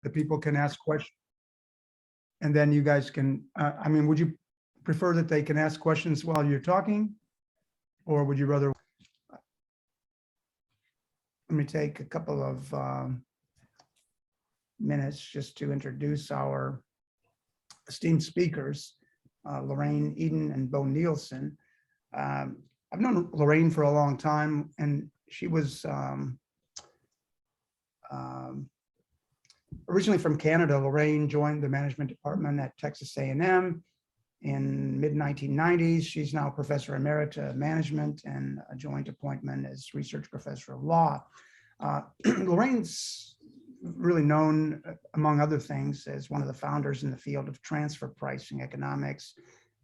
the people can ask questions. And then you guys can, I mean, would you prefer that they can ask questions while you're talking? Or would you rather? Let me take a couple of minutes just to introduce our esteemed speakers, Lorraine Eden and Bo Nielsen. I've known Lorraine for a long time, and she was originally from Canada. Lorraine joined the management department at Texas A&M in mid-1990s. She's now Professor Emerita of Management and a joint appointment as Research Professor of Law. Lorraine's really known, among other things, as one of the founders in the field of transfer pricing economics,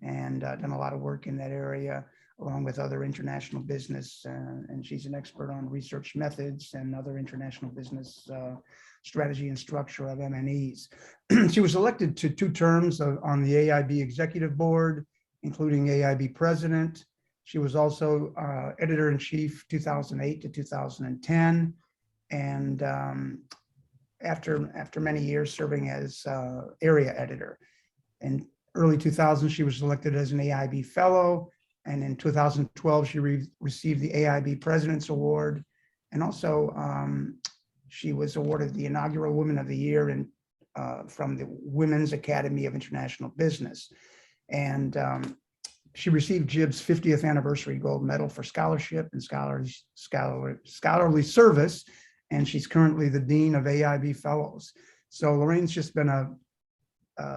and done a lot of work in that area, along with other international business. And she's an expert on research methods and other international business strategy and structure of M&Es. She was elected to 2 terms on the AIB Executive Board, including AIB President. She was also Editor-in-Chief 2008 to 2010. And after many years serving as area editor. In early 2000, she was elected as an AIB Fellow. And in 2012, she received the AIB President's Award. And also, she was awarded the inaugural Woman of the Year from the Women's Academy of International Business. And she received JIB's 50th anniversary gold medal for scholarship and scholarly service. And she's currently the Dean of AIB Fellows. So Lorraine's just been a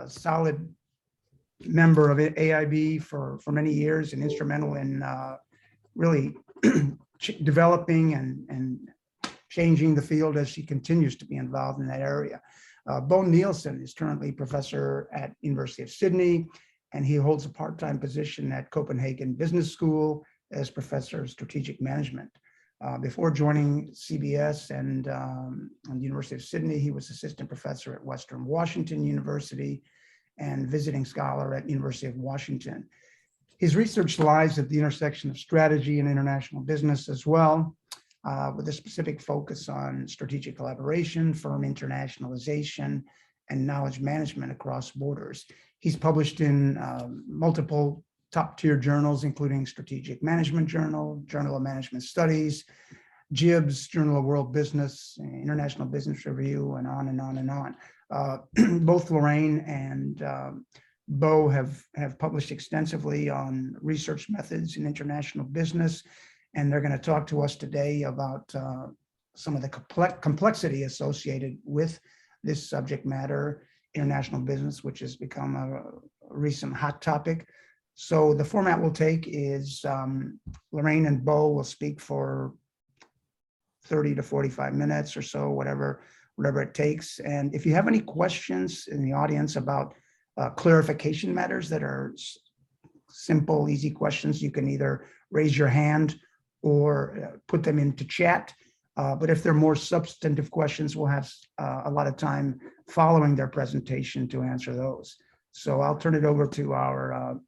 solid member of AIB for many years and instrumental in really developing and changing the field as she continues to be involved in that area. Bo Nielsen is currently professor at University of Sydney, and he holds a part-time position at Copenhagen Business School as professor of strategic management. Before joining CBS and the University of Sydney, he was assistant professor at Western Washington University and visiting scholar at University of Washington. His research lies at the intersection of strategy and international business as well, with a specific focus on strategic collaboration, firm internationalization, and knowledge management across borders. He's published in multiple top-tier journals, including Strategic Management Journal, Journal of Management Studies, JIBS, Journal of World Business, International Business Review, and on and on and on. Both Lorraine and Bo have published extensively on research methods in international business, and they're going to talk to us today about some of the complexity associated with this subject matter, international business, which has become a recent hot topic. So the format we'll take is Lorraine and Bo will speak for 30 to 45 minutes or so, whatever it takes. And if you have any questions in the audience about clarification matters that are simple, easy questions, you can either raise your hand or put them into chat. But if they're more substantive questions, we'll have a lot of time following their presentation to answer those. So I'll turn it over to our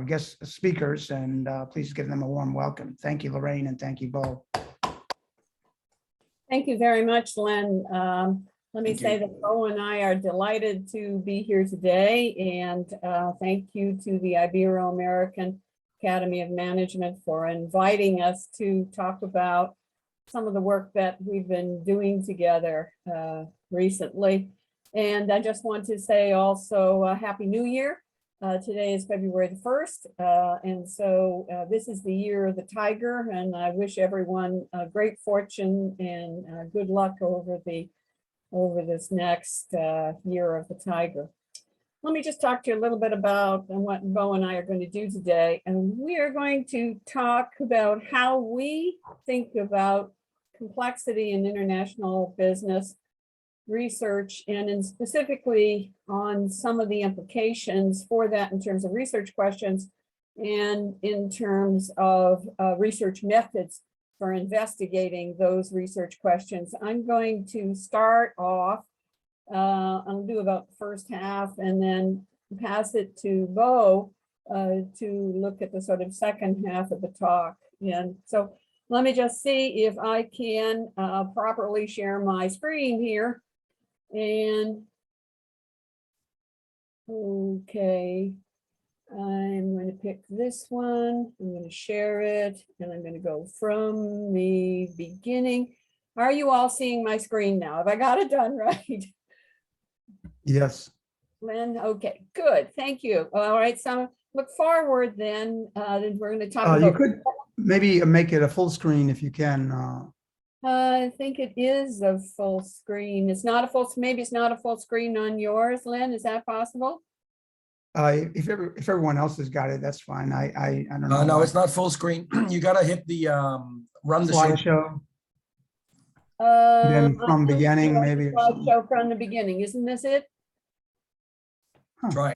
guest speakers, and please give them a warm welcome. Thank you, Lorraine, and thank you, Bo. Thank you very much, Len. Let me say that Bo and I are delighted to be here today, and thank you to the Ibero-American Academy of Management for inviting us to talk about some of the work that we've been doing together recently. And I just want to say also Happy New Year. Today is February the 1st. And so this is the year of the tiger, and I wish everyone great fortune and good luck over this next year of the tiger. Let me just talk to you a little bit about what Bo and I are going to do today. And we are going to talk about how we think about complexity in international business research, and specifically on some of the implications for that in terms of research questions and in terms of research methods for investigating those research questions. I'm going to start off, I'll do about the first half and then pass it to Bo to look at the sort of second half of the talk. And so let me just see if I can properly share my screen here. And okay, I'm going to pick this one. I'm going to share it and I'm going to go from the beginning. Are you all seeing my screen now? Have I got it done right? Yes. Lynn, okay, good, thank you. All right, so look forward then we're going to talk You about. could maybe make it a full screen if you can. I think it is a full screen. It's not a full, maybe it's not a full screen on yours, Lynn, is that possible? If everyone else has got it, that's fine. I don't know. No, it's not full screen. You gotta hit the run the show. Slideshow. Then from beginning, maybe, or something. Slideshow from the beginning, isn't this it? Try.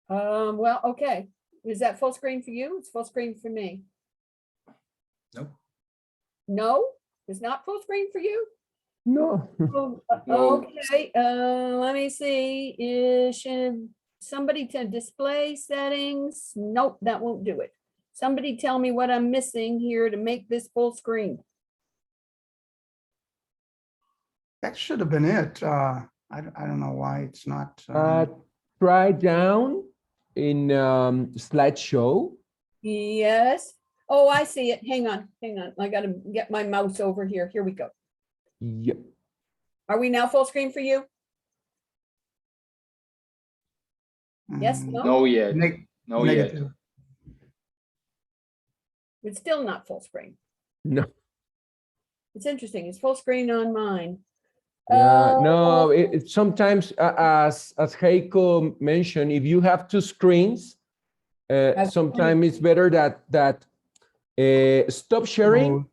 Well, okay. Is that full screen for you? It's full screen for me. Nope. No, it's not full screen for you? No. Oh, No. okay, let me see. Should somebody to display settings? Nope, that won't do it. Somebody tell me what I'm missing here to make this full screen. That should have been it. I don't know why it's not. Try down in slideshow. Yes. Oh, I see it. Hang on, hang on. I gotta get my mouse over here. Here we go. Yep. Are we now full screen for you? Yes, mm, no? No yet. neg- No yet. negative. It's still not full screen. No. It's interesting. It's full screen on mine. Yeah, no, it sometimes, as Heiko mentioned, if you have two screens, sometimes it's better that stop sharing,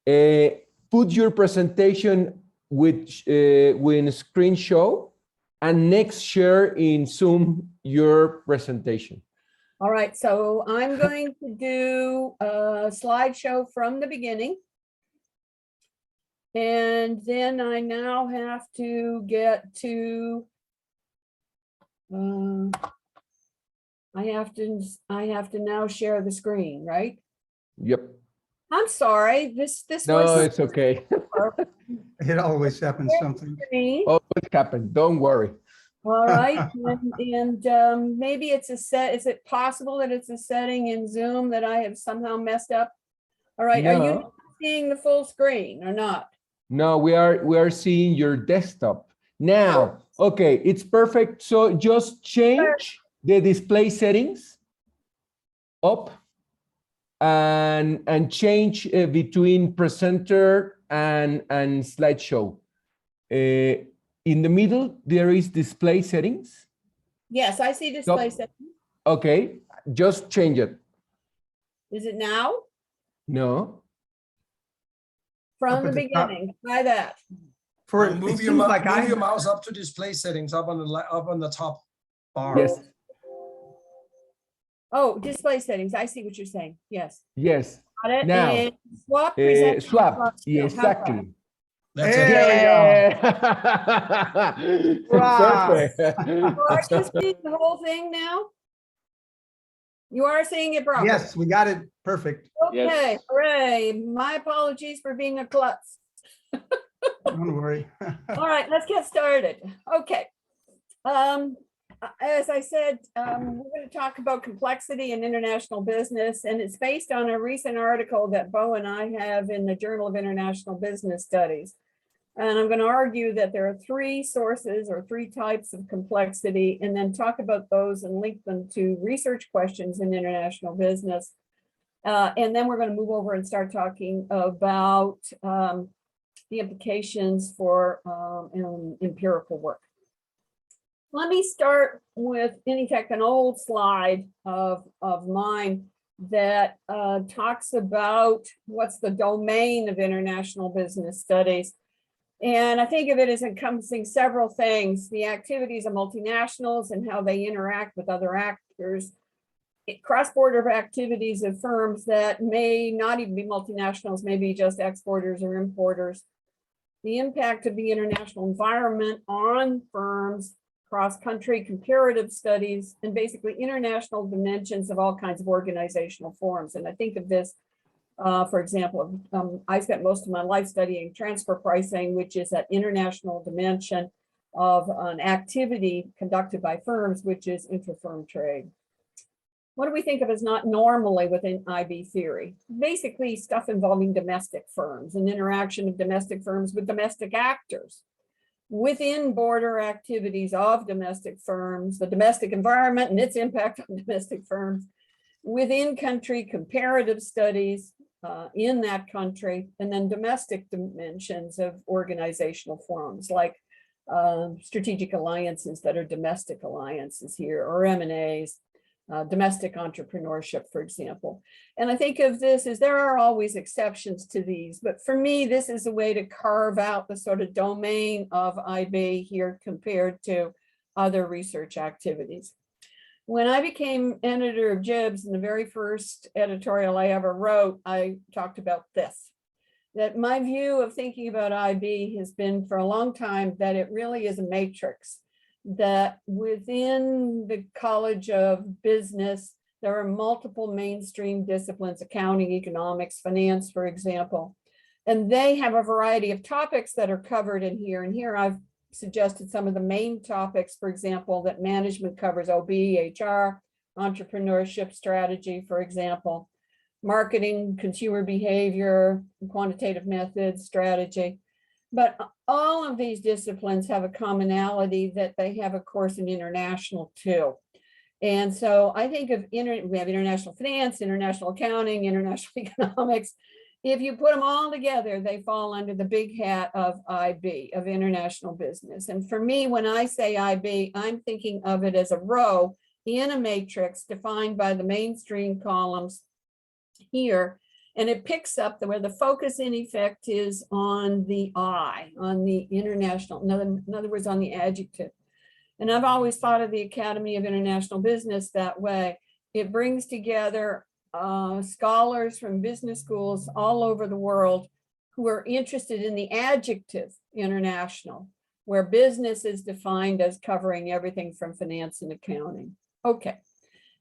put your presentation with when screen show, and next share in Zoom your presentation. All right, so I'm going to do a slideshow from the beginning. And then I now have to get to, I have to now share the screen, right? Yep. I'm sorry, this No, was it's okay. It always happens something. screen. Oh, it happened. Don't worry. All right, and maybe it's a set, is it possible that it's a setting in Zoom that I have somehow messed up? All right, are you No. seeing the full screen or not? No, we are seeing your desktop now. Okay, it's perfect. So just change the display settings up and change between presenter and slideshow. In the middle, there is display settings. Yes, I see display Stop. settings. Okay, just change it. Is it now? No. From Up the at the top. beginning, try that. For Move it your seems like move your mouse up to display settings up on the top bar. Yes. Oh, display settings. I see what you're saying. Yes. Yes. Got it. Now, And swap. present, swap. slideshow. Yeah, How about- exactly. That's There it. we go. Perfect. So are you seeing the whole thing now? You are seeing it properly? Yes, we got it. Perfect. Okay, Yes. hooray. My apologies for being a klutz. Don't worry. All right, let's get started. Okay. As I said, we're going to talk about complexity in international business, and it's based on a recent article that Bo and I have in the Journal of International Business Studies. And I'm going to argue that there are three sources or three types of complexity, and then talk about those and link them to research questions in international business. And then we're going to move over and start talking about the implications for empirical work. Let me start with, in fact, an old slide of mine that talks about what's the domain of international business studies. And I think of it as encompassing several things: the activities of multinationals and how they interact with other actors, cross-border activities of firms that may not even be multinationals, maybe just exporters or importers, the impact of the international environment on firms, cross-country comparative studies, and basically international dimensions of all kinds of organizational forms. And I think of this For example, I spent most of my life studying transfer pricing, which is that international dimension of an activity conducted by firms, which is intra-firm trade. What do we think of as not normally within IB theory? Basically, stuff involving domestic firms and interaction of domestic firms with domestic actors. Within border activities of domestic firms, the domestic environment and its impact on domestic firms, within country comparative studies in that country, and then domestic dimensions of organizational forms like strategic alliances that are domestic alliances here, or M&As, domestic entrepreneurship, for example. And I think of this as there are always exceptions to these, but for me, this is a way to carve out the sort of domain of IB here compared to other research activities. When I became editor of Jibs, in the very first editorial I ever wrote, I talked about this, that my view of thinking about IB has been for a long time that it really is a matrix, that within the College of Business, there are multiple mainstream disciplines, accounting, economics, finance, for example, and they have a variety of topics that are covered in here. And here I've suggested some of the main topics, for example, that management covers: OB, HR, entrepreneurship, strategy, for example, marketing, consumer behavior, quantitative methods, strategy. But all of these disciplines have a commonality that they have a course in international too. And so I think of, we have international finance, international accounting, international economics. If you put them all together, they fall under the big hat of IB, of international business. And for me, when I say IB, I'm thinking of it as a row in a matrix defined by the mainstream columns here. And it picks up where the focus in effect is on the I, on the international, in other words, on the adjective. And I've always thought of the Academy of International Business that way. It brings together scholars from business schools all over the world who are interested in the adjective international, where business is defined as covering everything from finance and accounting. Okay.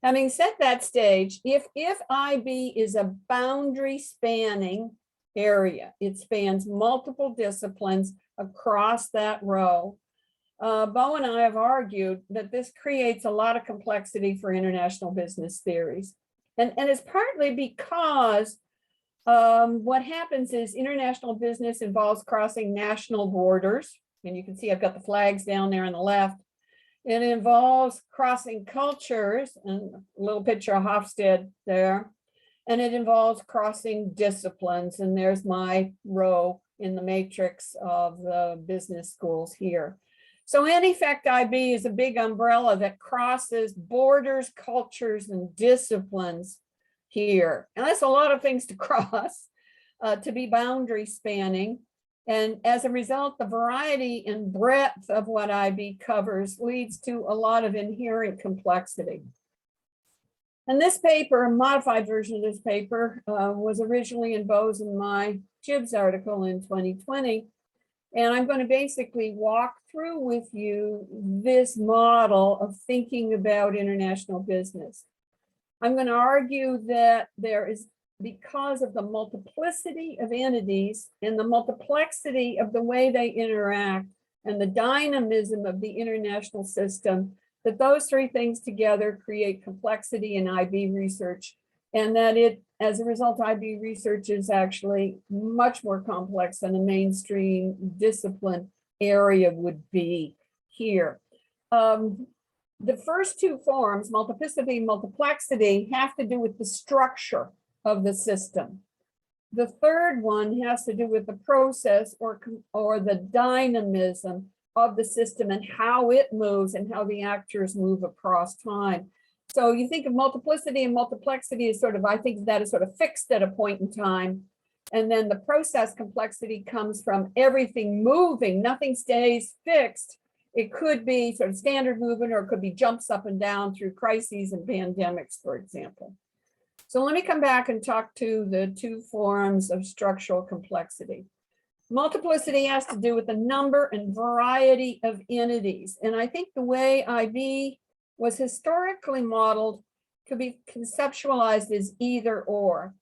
Having set that stage, if IB is a boundary spanning area, it spans multiple disciplines across that row. Bo and I have argued that this creates a lot of complexity for international business theories. And it's partly because what happens is international business involves crossing national borders. And you can see I've got the flags down there on the left. It involves crossing cultures, and a little picture of Hofstede there, and it involves crossing disciplines, and there's my row in the matrix of the business schools here. So in effect, IB is a big umbrella that crosses borders, cultures, and disciplines here. And that's a lot of things to cross, to be boundary spanning. And as a result, the variety and breadth of what IB covers leads to a lot of inherent complexity. And this paper, a modified version of this paper, was originally in Bo's and my Jibs article in 2020. And I'm going to basically walk through with you this model of thinking about international business. I'm going to argue that there is, because of the multiplicity of entities and the multiplexity of the way they interact and the dynamism of the international system, that those three things together create complexity in IB research, and that as a result, IB research is actually much more complex than a mainstream discipline area would be here. The first two forms, multiplicity and multiplexity, have to do with the structure of the system. The third one has to do with the process or the dynamism of the system and how it moves and how the actors move across time. So you think of multiplicity and multiplexity as sort of, I think that is sort of fixed at a point in time. And then the process complexity comes from everything moving, nothing stays fixed. It could be sort of standard movement, or it could be jumps up and down through crises and pandemics, for example. So let me come back and talk to the two forms of structural complexity. Multiplicity has to do with the number and variety of entities. And I think the way IB was historically modeled could be conceptualized as either or.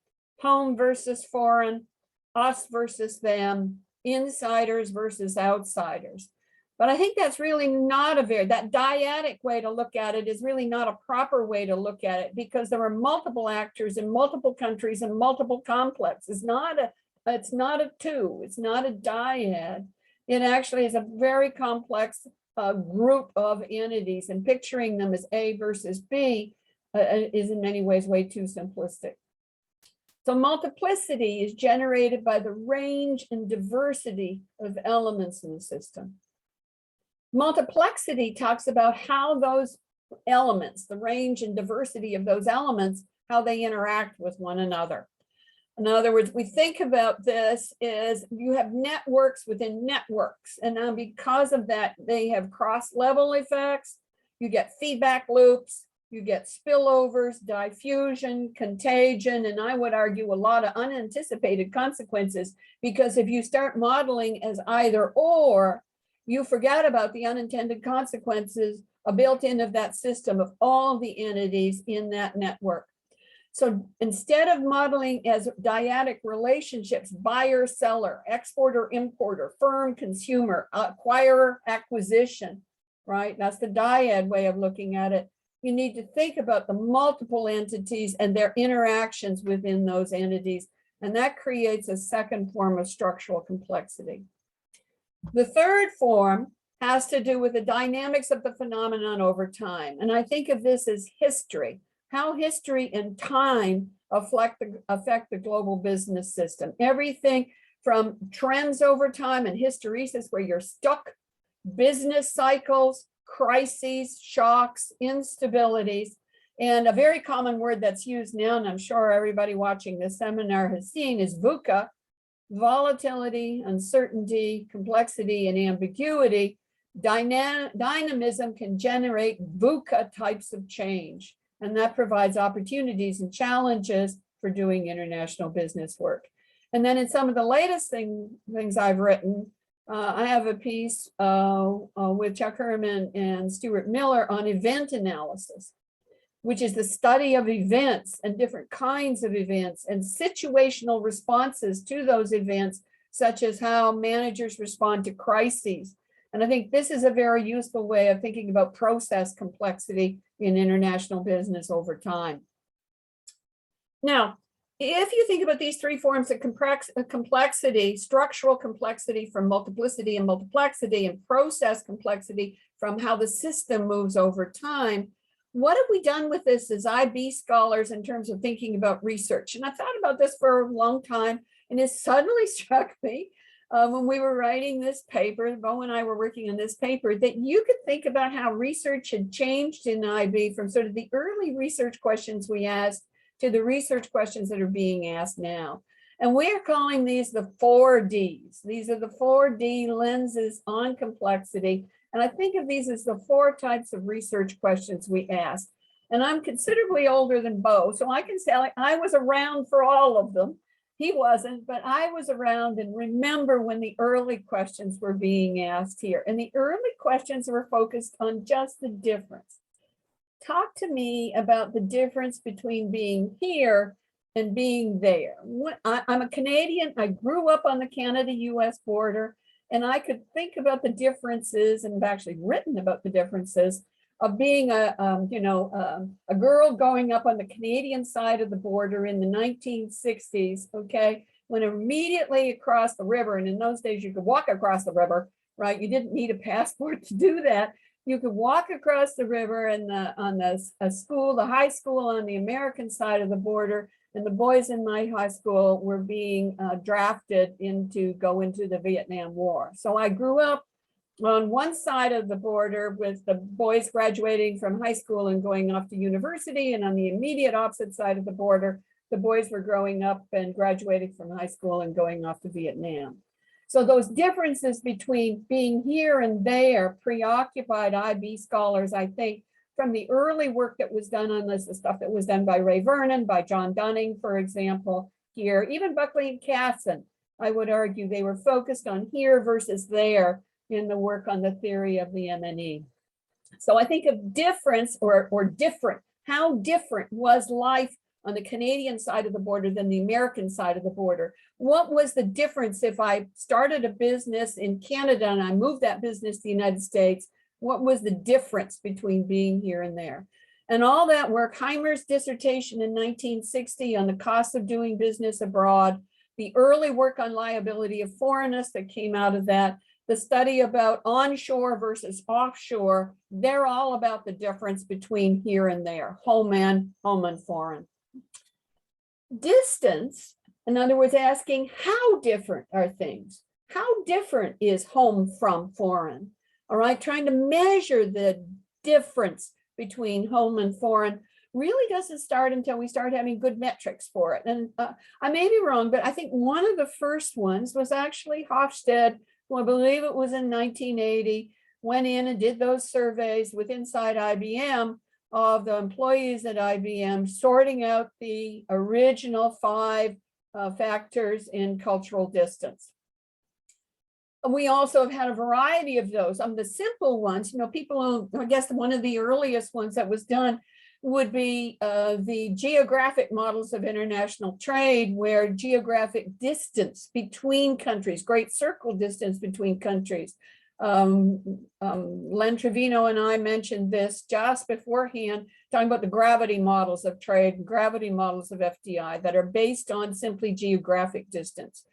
home versus foreign, us versus them, insiders versus outsiders. But I think that's really not that dyadic way to look at it is really not a proper way to look at it, because there are multiple actors in multiple countries and multiple complexes. It's not a two, it's not a dyad. It actually is a very complex group of entities, and picturing them as A versus B is in many ways way too simplistic. So multiplicity is generated by the range and diversity of elements in the system. Multiplexity talks about how those elements, the range and diversity of those elements, how they interact with one another. In other words, we think about this as you have networks within networks. And now because of that, they have cross-level effects. You get feedback loops, you get spillovers, diffusion, contagion, and I would argue a lot of unanticipated consequences, because if you start modeling as either or, you forget about the unintended consequences built into that system of all the entities in that network. So instead of modeling as dyadic relationships, buyer, seller, exporter, importer, firm, consumer, acquirer, acquisition, right? That's the dyad way of looking at it. You need to think about the multiple entities and their interactions within those entities. And that creates a second form of structural complexity. The third form has to do with the dynamics of the phenomenon over time. And I think of this as history, how history and time affect the global business system. Everything from trends over time and hysteresis, where you're stuck, business cycles, crises, shocks, instabilities, and a very common word that's used now, and I'm sure everybody watching this seminar has seen, is VUCA, volatility, uncertainty, complexity, and ambiguity. Dynamism can generate VUCA types of change, and that provides opportunities and challenges for doing international business work. And then in some of the latest things I've written, I have a piece with Chuck Herman and Stuart Miller on event analysis, which is the study of events and different kinds of events and situational responses to those events, such as how managers respond to crises. And I think this is a very useful way of thinking about process complexity in international business over time. Now, if you think about these three forms of complexity, structural complexity from multiplicity and multiplexity, and process complexity from how the system moves over time, what have we done with this as IB scholars in terms of thinking about research? And I thought about this for a long time, and it suddenly struck me when we were writing this paper, Bo and I were working on this paper, that you could think about how research had changed in IB from sort of the early research questions we asked to the research questions that are being asked now. And we're calling these the 4Ds. These are the 4D lenses on complexity. And I think of these as the 4 types of research questions we ask. And I'm considerably older than Bo, so I can say I was around for all of them. He wasn't, but I was around and remember when the early questions were being asked here. And the early questions were focused on just the difference. Talk to me about the difference between being here and being there. I'm a Canadian. I grew up on the Canada-US border, and I could think about the differences, and I've actually written about the differences of being a girl growing up on the Canadian side of the border in the 1960s, okay, when immediately across the river, and in those days you could walk across the river, right? You didn't need a passport to do that. You could walk across the river, and the high school on the American side of the border, and the boys in my high school were being drafted to go into the Vietnam War. So I grew up on one side of the border with the boys graduating from high school and going off to university, and on the immediate opposite side of the border, the boys were growing up and graduating from high school and going off to Vietnam. So those differences between being here and there preoccupied IB scholars, I think, from the early work that was done on this, the stuff that was done by Ray Vernon, by John Dunning, for example, here, even Buckley and Casson, I would argue they were focused on here versus there in the work on the theory of the M&E. So I think of difference or different, how different was life on the Canadian side of the border than the American side of the border? What was the difference if I started a business in Canada and I moved that business to the United States? What was the difference between being here and there? And all that work, Heimer's dissertation in 1960 on the cost of doing business abroad, the early work on liability of foreignness that came out of that, the study about onshore versus offshore, they're all about the difference between here and there, home and foreign. Distance, in other words, asking how different are things? How different is home from foreign? All right, trying to measure the difference between home and foreign really doesn't start until we start having good metrics for it. And I may be wrong, but I think one of the first ones was actually Hofstede, who I believe it was in 1980, went in and did those surveys with inside IBM of the employees at IBM, sorting out the original 5 factors in cultural distance. We also have had a variety of those. The simple ones, people, I guess one of the earliest ones that was done would be the geographic models of international trade, where geographic distance between countries, great circle distance between countries. Len Trevino and I mentioned this just beforehand, talking about the gravity models of trade, gravity models of FDI that are based on simply geographic distance.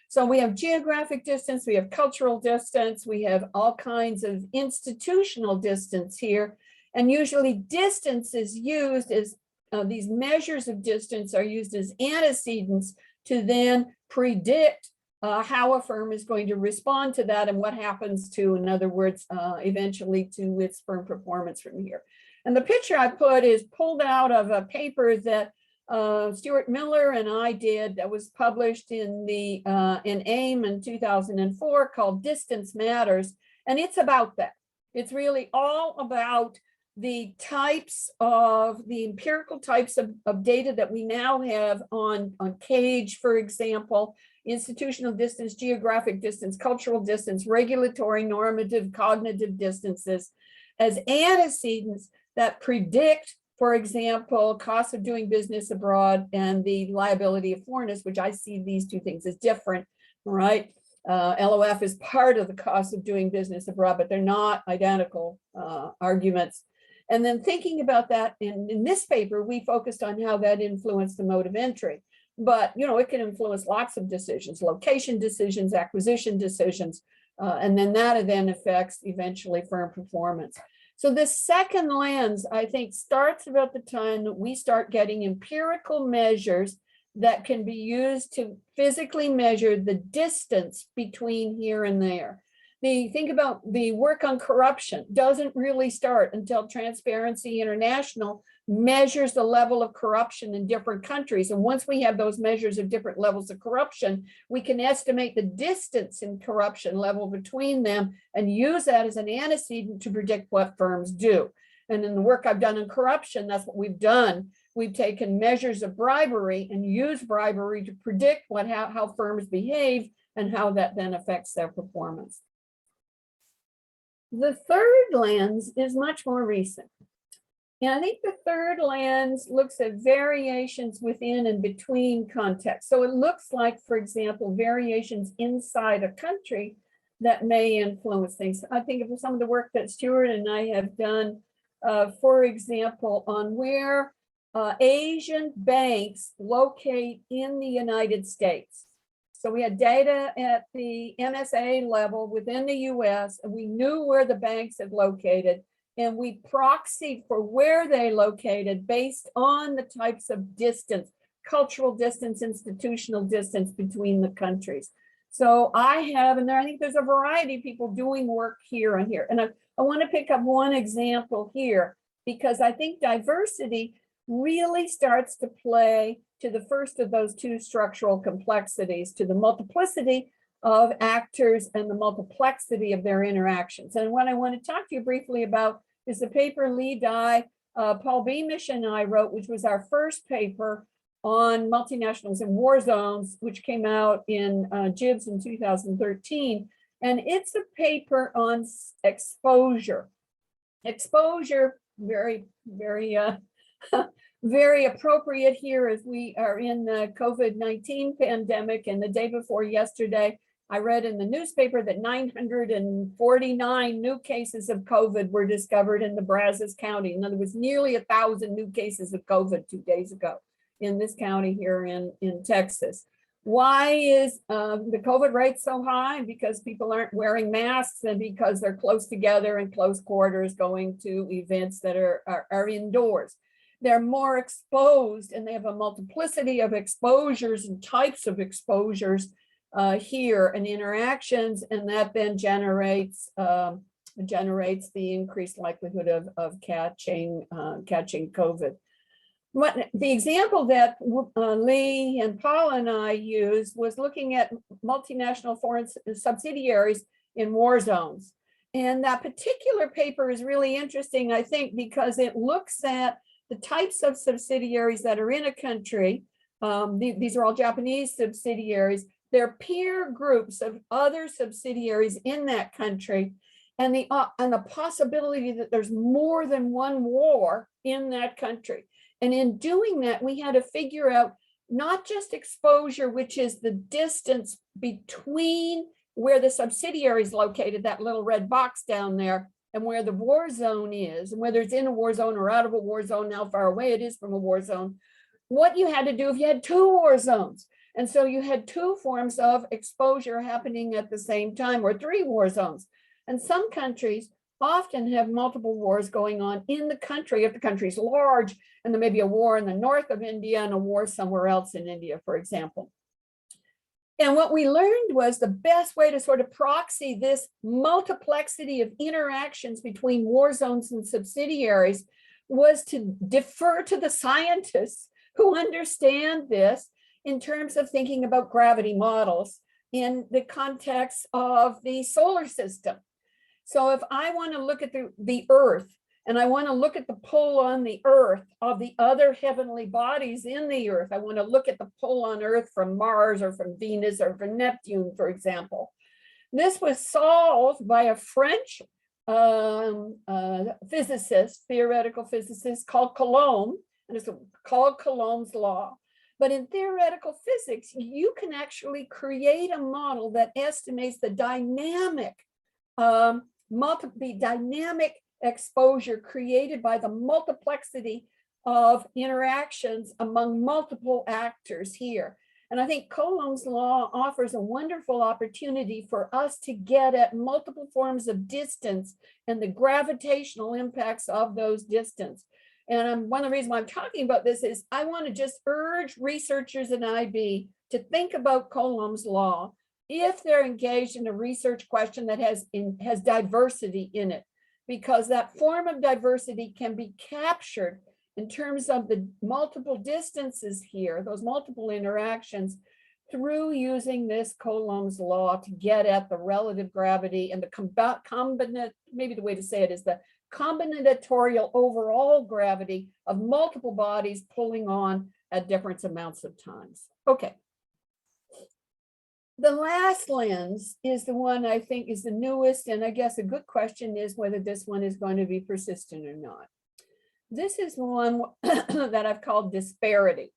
So we have geographic distance, we have cultural distance, we have all kinds of institutional distance here. And usually distance is used as, these measures of distance are used as antecedents to then predict how a firm is going to respond to that and what happens to, in other words, eventually to its firm performance from here. And the picture I put is pulled out of a paper that Stuart Miller and I did that was published in the in AIM in 2004 called Distance Matters. And it's about that. It's really all about the types of the empirical types of data that we now have on CAGE, for example, institutional distance, geographic distance, cultural distance, regulatory, normative, cognitive distances as antecedents that predict, for example, cost of doing business abroad and the liability of foreigners, which I see these two things as different, right? LOF is part of the cost of doing business abroad, but they're not identical arguments. And then thinking about that in this paper, we focused on how that influenced the mode of entry. But, it can influence lots of decisions, location decisions, acquisition decisions, and then that then affects eventually firm performance. So this second lens, I think, starts about the time that we start getting empirical measures that can be used to physically measure the distance between here and there. Think about the work on corruption doesn't really start until Transparency International measures the level of corruption in different countries. And once we have those measures of different levels of corruption, we can estimate the distance in corruption level between them and use that as an antecedent to predict what firms do. And in the work I've done on corruption, that's what we've done. We've taken measures of bribery and used bribery to predict how firms behave and how that then affects their performance. The third lens is much more recent. And I think the third lens looks at variations within and between contexts. So it looks like, for example, variations inside a country that may influence things. I think of some of the work that Stuart and I have done, for example, on where Asian banks locate in the United States. So we had data at the MSA level within the US, and we knew where the banks had located, and we proxied for where they located based on the types of distance, cultural distance, institutional distance between the countries. So I think there's a variety of people doing work here and here. And I want to pick up one example here, because I think diversity really starts to play to the first of those two structural complexities, to the multiplicity of actors and the multiplexity of their interactions. And what I want to talk to you briefly about is the paper Lee Dye, Paul Beamish and I wrote, which was our first paper on multinationals in war zones, which came out in JIBS in 2013. And it's a paper on exposure. Exposure, very, very very appropriate here as we are in the COVID-19 pandemic. And the day before yesterday, I read in the newspaper that 949 new cases of COVID were discovered in the Brazos County. In other words, nearly 1,000 new cases of COVID 2 days ago in this county here in Texas. Why is the COVID rate so high? Because people aren't wearing masks and because they're close together in close quarters going to events that are indoors. They're more exposed and they have a multiplicity of exposures and types of exposures here and interactions, and that then generates the increased likelihood of catching COVID. The example that Lee and Paula and I used was looking at multinational foreign subsidiaries in war zones. And that particular paper is really interesting, I think, because it looks at the types of subsidiaries that are in a country. These are all Japanese subsidiaries. They're peer groups of other subsidiaries in that country, and the possibility that there's more than one war in that country. And in doing that, we had to figure out not just exposure, which is the distance between where the subsidiary is located, that little red box down there, and where the war zone is, and whether it's in a war zone or out of a war zone, how far away it is from a war zone. What you had to do if you had 2 war zones. And so you had 2 forms of exposure happening at the same time, or 3 war zones. And some countries often have multiple wars going on in the country if the country's large, and there may be a war in the north of India and a war somewhere else in India, for example. And what we learned was the best way to sort of proxy this multiplicity of interactions between war zones and subsidiaries was to defer to the scientists who understand this in terms of thinking about gravity models in the context of the solar system. So if I want to look at the Earth, and I want to look at the pull on the Earth of the other heavenly bodies in the Earth, I want to look at the pull on Earth from Mars or from Venus or from Neptune, for example. This was solved by a French physicist, theoretical physicist called Coulomb, and it's called Coulomb's law. But in theoretical physics, you can actually create a model that estimates the dynamic exposure created by the multiplicity of interactions among multiple actors here. And I think Coulomb's law offers a wonderful opportunity for us to get at multiple forms of distance and the gravitational impacts of those distance. And one of the reasons why I'm talking about this is I want to just urge researchers in IB to think about Coulomb's law if they're engaged in a research question that has diversity in it, because that form of diversity can be captured in terms of the multiple distances here, those multiple interactions, through using this Coulomb's law to get at the relative gravity and the maybe the way to say it is the combinatorial overall gravity of multiple bodies pulling on at different amounts of times. Okay. The last lens is the one I think is the newest, and I guess a good question is whether this one is going to be persistent or not. This is one that I've called disparity.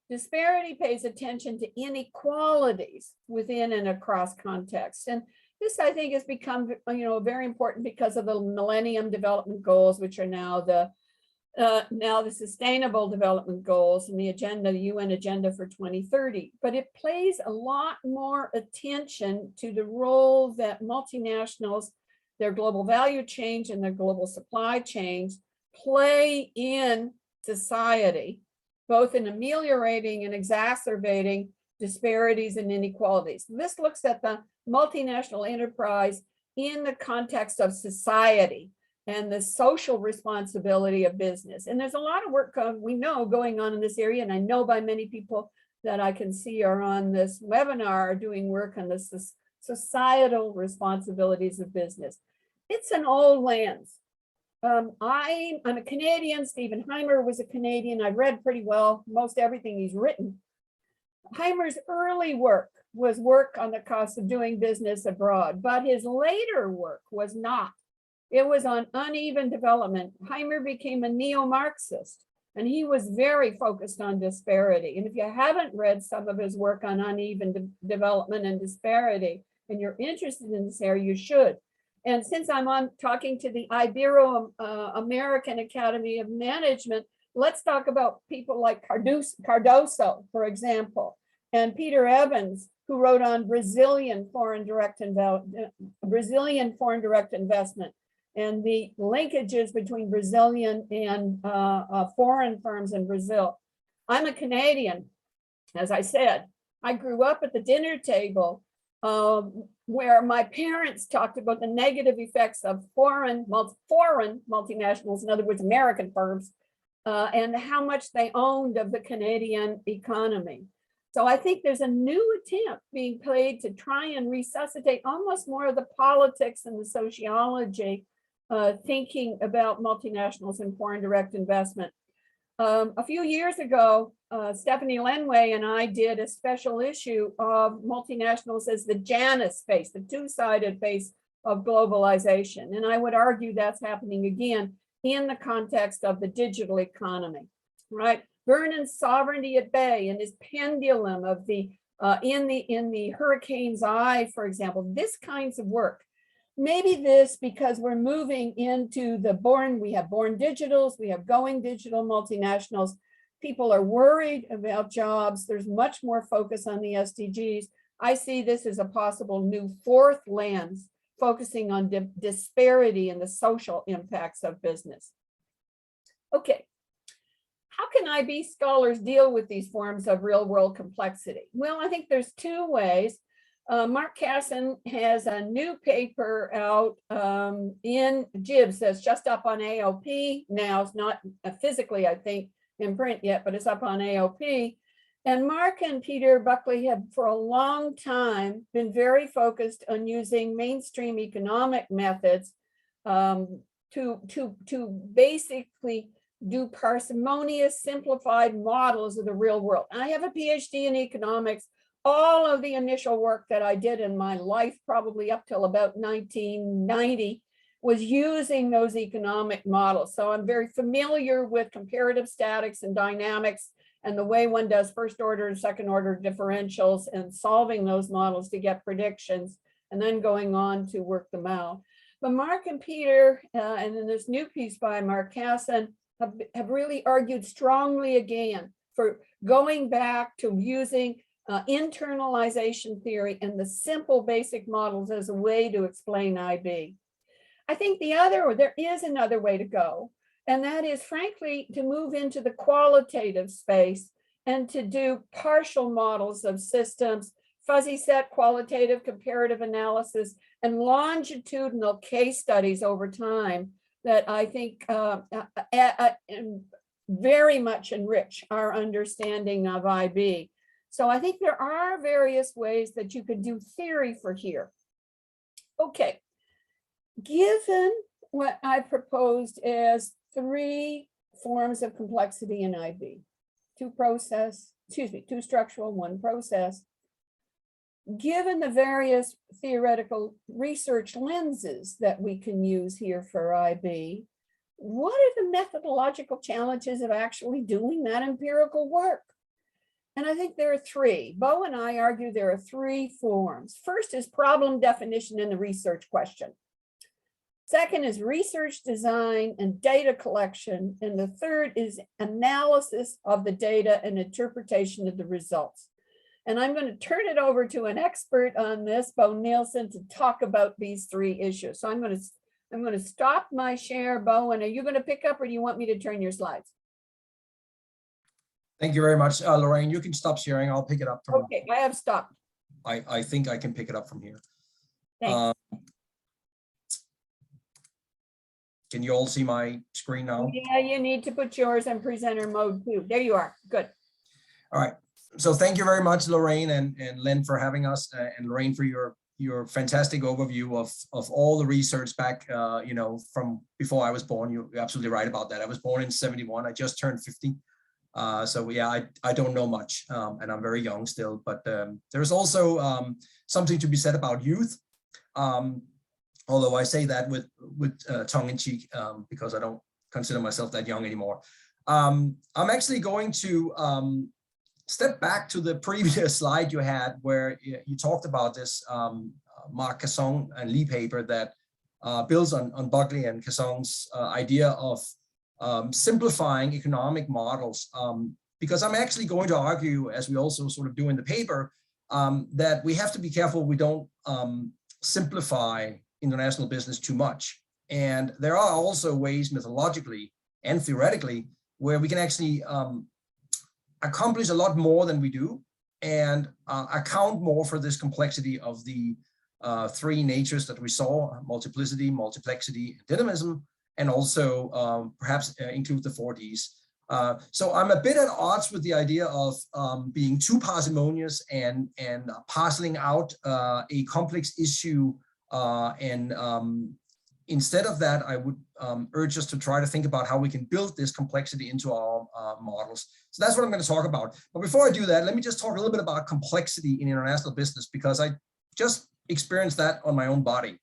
Disparity pays attention to inequalities within and across contexts. And this, I think, has become very important because of the Millennium Development Goals, which are now the Sustainable Development Goals and the UN agenda for 2030. But it plays a lot more attention to the role that multinationals, their global value chains and their global supply chains play in society, both in ameliorating and exacerbating disparities and inequalities. This looks at the multinational enterprise in the context of society and the social responsibility of business. And there's a lot of work we know going on in this area, and I know by many people that I can see are on this webinar are doing work on the societal responsibilities of business. It's an old lens. I'm a Canadian. Stephen Heimer was a Canadian. I've read pretty well most everything he's written. Heimer's early work was work on the cost of doing business abroad, but his later work was not. It was on uneven development. Heimer became a neo-Marxist, And he was very focused on disparity. And if you haven't read some of his work on uneven development and disparity, and you're interested in this area, you should. And since I'm talking to the Ibero-American Academy of Management, let's talk about people like Cardoso, for example, and Peter Evans, who wrote on Brazilian foreign direct investment and the linkages between Brazilian and foreign firms in Brazil. I'm a Canadian, as I said. I grew up at the dinner table where my parents talked about the negative effects of foreign multinationals, in other words, American firms, and how much they owned of the Canadian economy. So I think there's a new attempt being played to try and resuscitate almost more of the politics and the sociology thinking about multinationals and foreign direct investment. A few years ago, Stephanie Lenway and I did a special issue of multinationals as the Janus face, the two-sided face of globalization. And I would argue that's happening again in the context of the digital economy, right? Vernon's Sovereignty at Bay and his pendulum of the, in the hurricane's eye, for example, this kinds of work. Maybe this because we're moving into the we have born digitals, we have going digital multinationals. People are worried about jobs. There's much more focus on the SDGs. I see this as a possible new fourth lens, focusing on disparity and the social impacts of business. Okay, how can IB scholars deal with these forms of real world complexity? Well, I think there's two ways. Mark Casson has a new paper out in JIBS that's just up on AOP now. It's not physically, I think, in print yet, but it's up on AOP. And Mark and Peter Buckley have for a long time been very focused on using mainstream economic methods to basically do parsimonious, simplified models of the real world. I have a PhD in economics. All of the initial work that I did in my life, probably up till about 1990, was using those economic models. So I'm very familiar with comparative statics and dynamics and the way one does first order and second order differentials and solving those models to get predictions and then going on to work them out. But Mark and Peter, and in this new piece by Mark Casson, have really argued strongly again for going back to using internalization theory and the simple basic models as a way to explain IB. I think there is another way to go, and that is frankly to move into the qualitative space and to do partial models of systems, fuzzy set qualitative comparative analysis, and longitudinal case studies over time that I think very much enrich our understanding of IB. So I think there are various ways that you could do theory for here. Okay, given what I proposed as three forms of complexity in IB, two structural, one process, given the various theoretical research lenses that we can use here for IB, what are the methodological challenges of actually doing that empirical work? And I think there are three. Bo and I argue there are three forms. First is problem definition in the research question. Second is research design and data collection. And the third is analysis of the data and interpretation of the results. And I'm going to turn it over to an expert on this, Bo Nielsen, to talk about these three issues. So I'm going to stop my share, Bo, and are you going to pick up or do you want me to turn your slides? Thank you very much, Lorraine. You can stop sharing. I'll pick it up from. Okay, I have stopped. I think I can pick it up from here. Thanks. Can you all see my screen now? Yeah, you need to put yours in presenter mode too. There you are. Good. All right. So thank you very much, Lorraine and Len, for having us, and Lorraine for your fantastic overview of all the research back, from before I was born. You're absolutely right about that. I was born in '71. I just turned 50. So yeah, I don't know much, and I'm very young still. But there's also something to be said about youth. Although I say that with tongue in cheek, because I don't consider myself that young anymore. I'm actually going to step back to the previous slide you had where you talked about this Marc Casson and Lee paper that builds on Buckley and Casson's idea of simplifying economic models. Because I'm actually going to argue, as we also sort of do in the paper, that we have to be careful we don't simplify international business too much. And there are also ways methodologically and theoretically where we can actually accomplish a lot more than we do and account more for this complexity of the three natures that we saw: multiplicity, multiplexity, and dynamism, and also perhaps include the 4Ds. So I'm a bit at odds with the idea of being too parsimonious and parceling out a complex issue. Instead of that, I would urge us to try to think about how we can build this complexity into our models. So that's what I'm going to talk about. But before I do that, let me just talk a little bit about complexity in international business, because I just experienced that on my own body.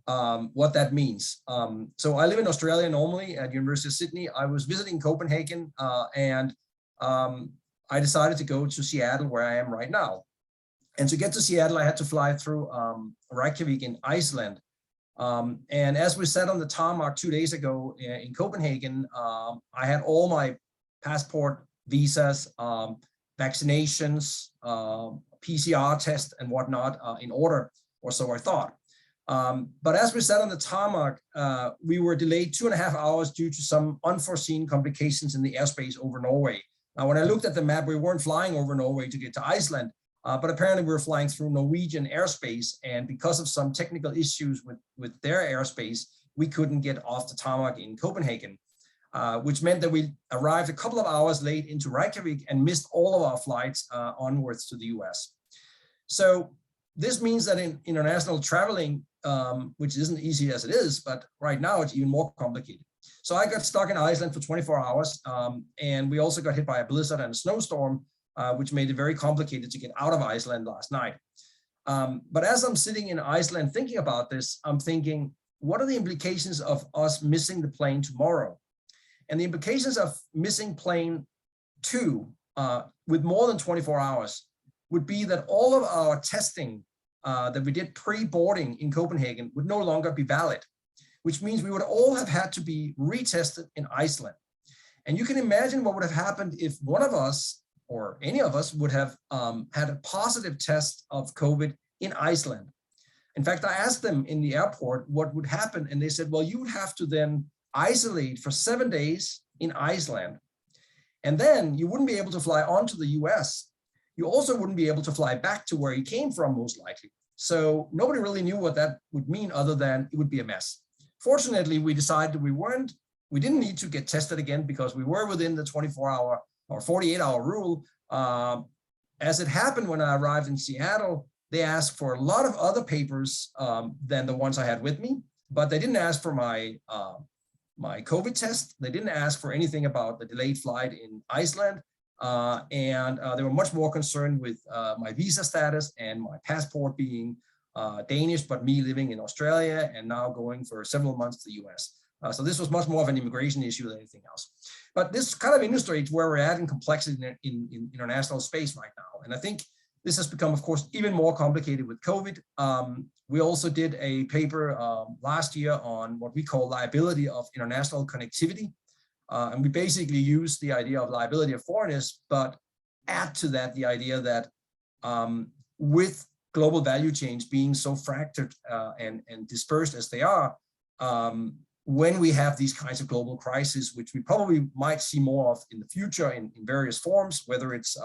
What that means. So I live in Australia normally at University of Sydney. I was visiting Copenhagen and I decided to go to Seattle, where I am right now. And to get to Seattle, I had to fly through Reykjavik in Iceland. And as we sat on the tarmac 2 days ago in Copenhagen, I had all my passport, visas, vaccinations, PCR test and whatnot in order, or so I thought. But as we sat on the tarmac, we were delayed 2.5 hours due to some unforeseen complications in the airspace over Norway. Now, when I looked at the map, we weren't flying over Norway to get to Iceland, but apparently we were flying through Norwegian airspace. And because of some technical issues with their airspace, we couldn't get off the tarmac in Copenhagen, which meant that we arrived a couple of hours late into Reykjavik and missed all of our flights onwards to the US. So this means that in international traveling, which isn't easy as it is, but right now it's even more complicated. So I got stuck in Iceland for 24 hours, and we also got hit by a blizzard and a snowstorm, which made it very complicated to get out of Iceland last night. But as I'm sitting in Iceland thinking about this, I'm thinking, what are the implications of us missing the plane tomorrow? And the implications of missing plane 2 with more than 24 hours would be that all of our testing that we did pre-boarding in Copenhagen would no longer be valid, which means we would all have had to be retested in Iceland. And you can imagine what would have happened if one of us or any of us would have had a positive test of COVID in Iceland. In fact, I asked them in the airport what would happen, and they said, well, you would have to then isolate for 7 days in Iceland. And then you wouldn't be able to fly on to the US. You also wouldn't be able to fly back to where you came from, most likely. So nobody really knew what that would mean other than it would be a mess. Fortunately, we decided we didn't need to get tested again because we were within the 24-hour or 48-hour rule. As it happened when I arrived in Seattle, they asked for a lot of other papers than the ones I had with me, but they didn't ask for my COVID test. They didn't ask for anything about the delayed flight in Iceland. And they were much more concerned with my visa status and my passport being Danish, but me living in Australia and now going for several months to the US. So this was much more of an immigration issue than anything else. But this kind of illustrates where we're at in complexity in international space right now. And I think this has become, of course, even more complicated with COVID. We also did a paper last year on what we call liability of international connectivity. And we basically use the idea of liability of foreigners, but add to that the idea that with global value chains being so fractured and dispersed as they are, when we have these kinds of global crises, which we probably might see more of in the future in various forms, whether it's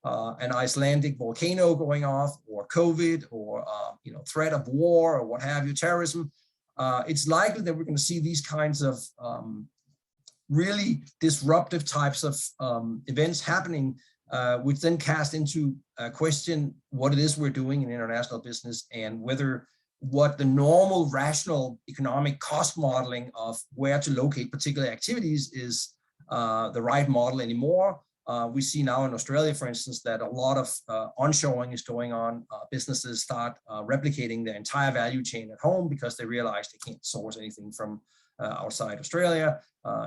an Icelandic volcano going off, or COVID, or threat of war, or what have you, terrorism, it's likely that we're going to see these kinds of really disruptive types of events happening, which then cast into question what it is we're doing in international business and whether what the normal rational economic cost modeling of where to locate particular activities is the right model anymore, We see now in Australia, for instance, that a lot of onshoring is going on. Businesses start replicating their entire value chain at home because they realize they can't source anything from outside Australia.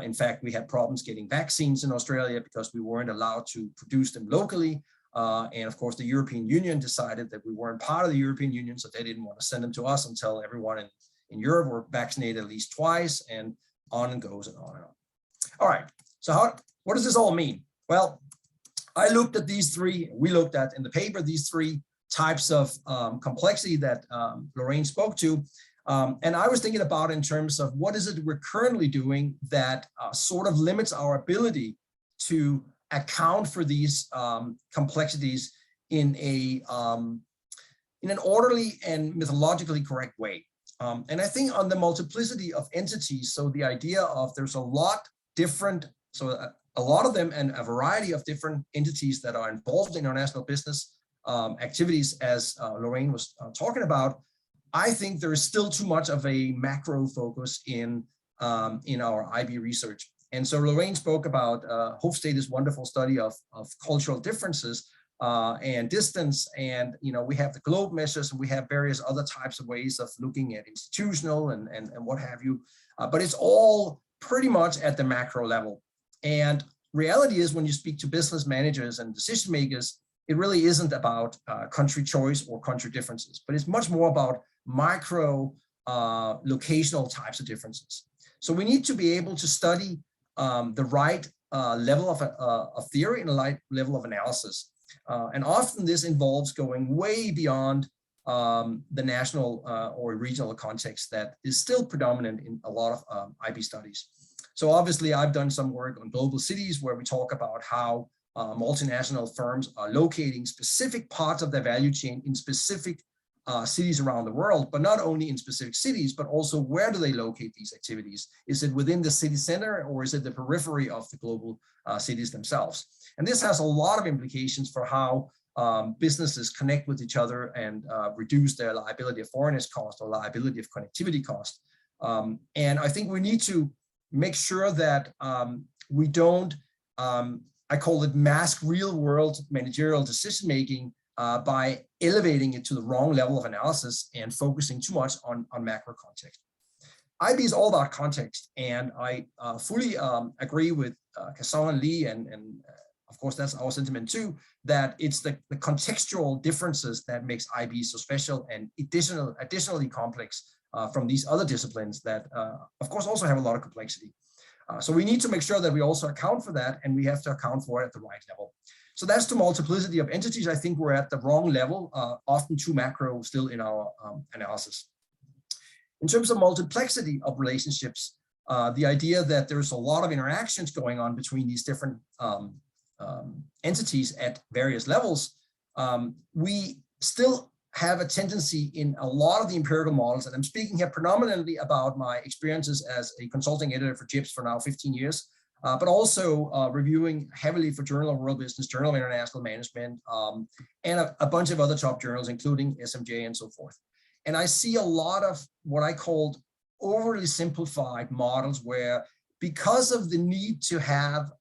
In fact, we had problems getting vaccines in Australia because we weren't allowed to produce them locally. And of course, the European Union decided that we weren't part of the European Union, so they didn't want to send them to us until everyone in Europe were vaccinated at least twice, and on and goes and on and on. All right, so what does this all mean? Well, I looked at we looked at in the paper, these three types of complexity that Lorraine spoke to. And I was thinking about in terms of what is it we're currently doing that sort of limits our ability to account for these complexities in an orderly and methodologically correct way. And I think on the multiplicity of entities, so the idea of there's a lot different, so a lot of them and a variety of different entities that are involved in international business activities, as Lorraine was talking about, I think there is still too much of a macro focus in our IB research. And so Lorraine spoke about Hofstede's wonderful study of cultural differences and distance. And, we have the globe measures, and we have various other types of ways of looking at institutional and what have you. But it's all pretty much at the macro level. And reality is, when you speak to business managers and decision makers, it really isn't about country choice or country differences, but it's much more about micro locational types of differences. So we need to be able to study the right level of theory and the right level of analysis. And often this involves going way beyond the national or regional context that is still predominant in a lot of IB studies. So obviously I've done some work on global cities where we talk about how multinational firms are locating specific parts of their value chain in specific cities around the world, but not only in specific cities, but also where do they locate these activities? Is it within the city center, or is it the periphery of the global cities themselves? And this has a lot of implications for how businesses connect with each other and reduce their liability of foreignness cost or liability of connectivity cost. And I think we need to make sure that we don't, I call it mask real world managerial decision-making by elevating it to the wrong level of analysis and focusing too much on macro context. IB is all about context, and I fully agree with Kasson and Lee, and of course that's our sentiment too, that it's the contextual differences that makes IB so special and additionally complex from these other disciplines that of course also have a lot of complexity. So we need to make sure that we also account for that, and we have to account for it at the right level. So that's the multiplicity of entities. I think we're at the wrong level, often too macro still in our analysis. In terms of multiplexity of relationships, the idea that there's a lot of interactions going on between these different entities at various levels, we still have a tendency in a lot of the empirical models, and I'm speaking here predominantly about my experiences as a consulting editor for JIPS for now 15 years, but also reviewing heavily for Journal of World Business, Journal of International Management, and a bunch of other top journals, including SMJ and so forth. And I see a lot of what I called overly simplified models where, because of the need to have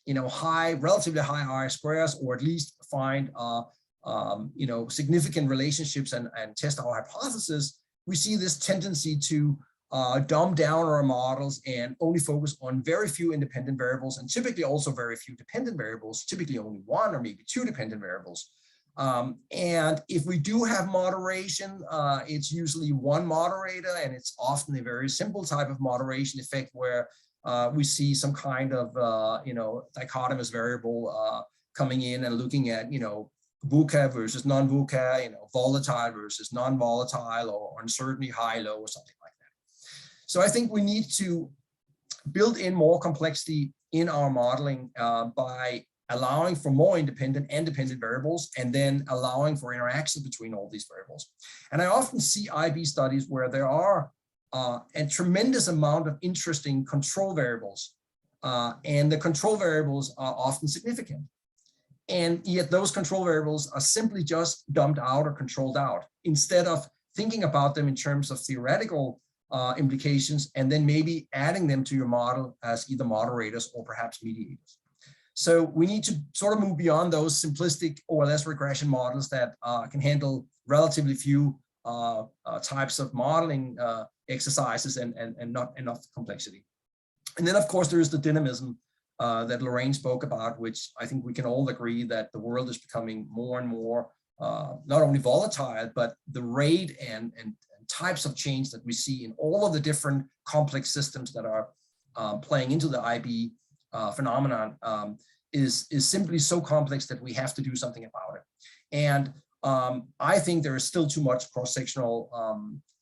relatively high R-squares, or at least find significant relationships and test our hypothesis, we see this tendency to dumb down our models and only focus on very few independent variables, and typically also very few dependent variables, typically only one or maybe two dependent variables. And if we do have moderation, it's usually one moderator, and it's often a very simple type of moderation effect where we see some kind of dichotomous variable coming in and looking at VUCA versus non-VUCA, volatile versus non-volatile, or uncertainty high, low, or something like that. So I think we need to build in more complexity in our modeling by allowing for more independent and dependent variables, and then allowing for interaction between all these variables. And I often see IB studies where there are a tremendous amount of interesting control variables, and the control variables are often significant. And yet those control variables are simply just dumped out or controlled out, instead of thinking about them in terms of theoretical implications, and then maybe adding them to your model as either moderators or perhaps mediators. So we need to sort of move beyond those simplistic OLS regression models that can handle relatively few types of modeling exercises and not enough complexity. And then, of course, there is the dynamism that Lorraine spoke about, which I think we can all agree that the world is becoming more and more not only volatile, but the rate and types of change that we see in all of the different complex systems that are playing into the IB phenomenon is simply so complex that we have to do something about it. And I think there is still too much cross-sectional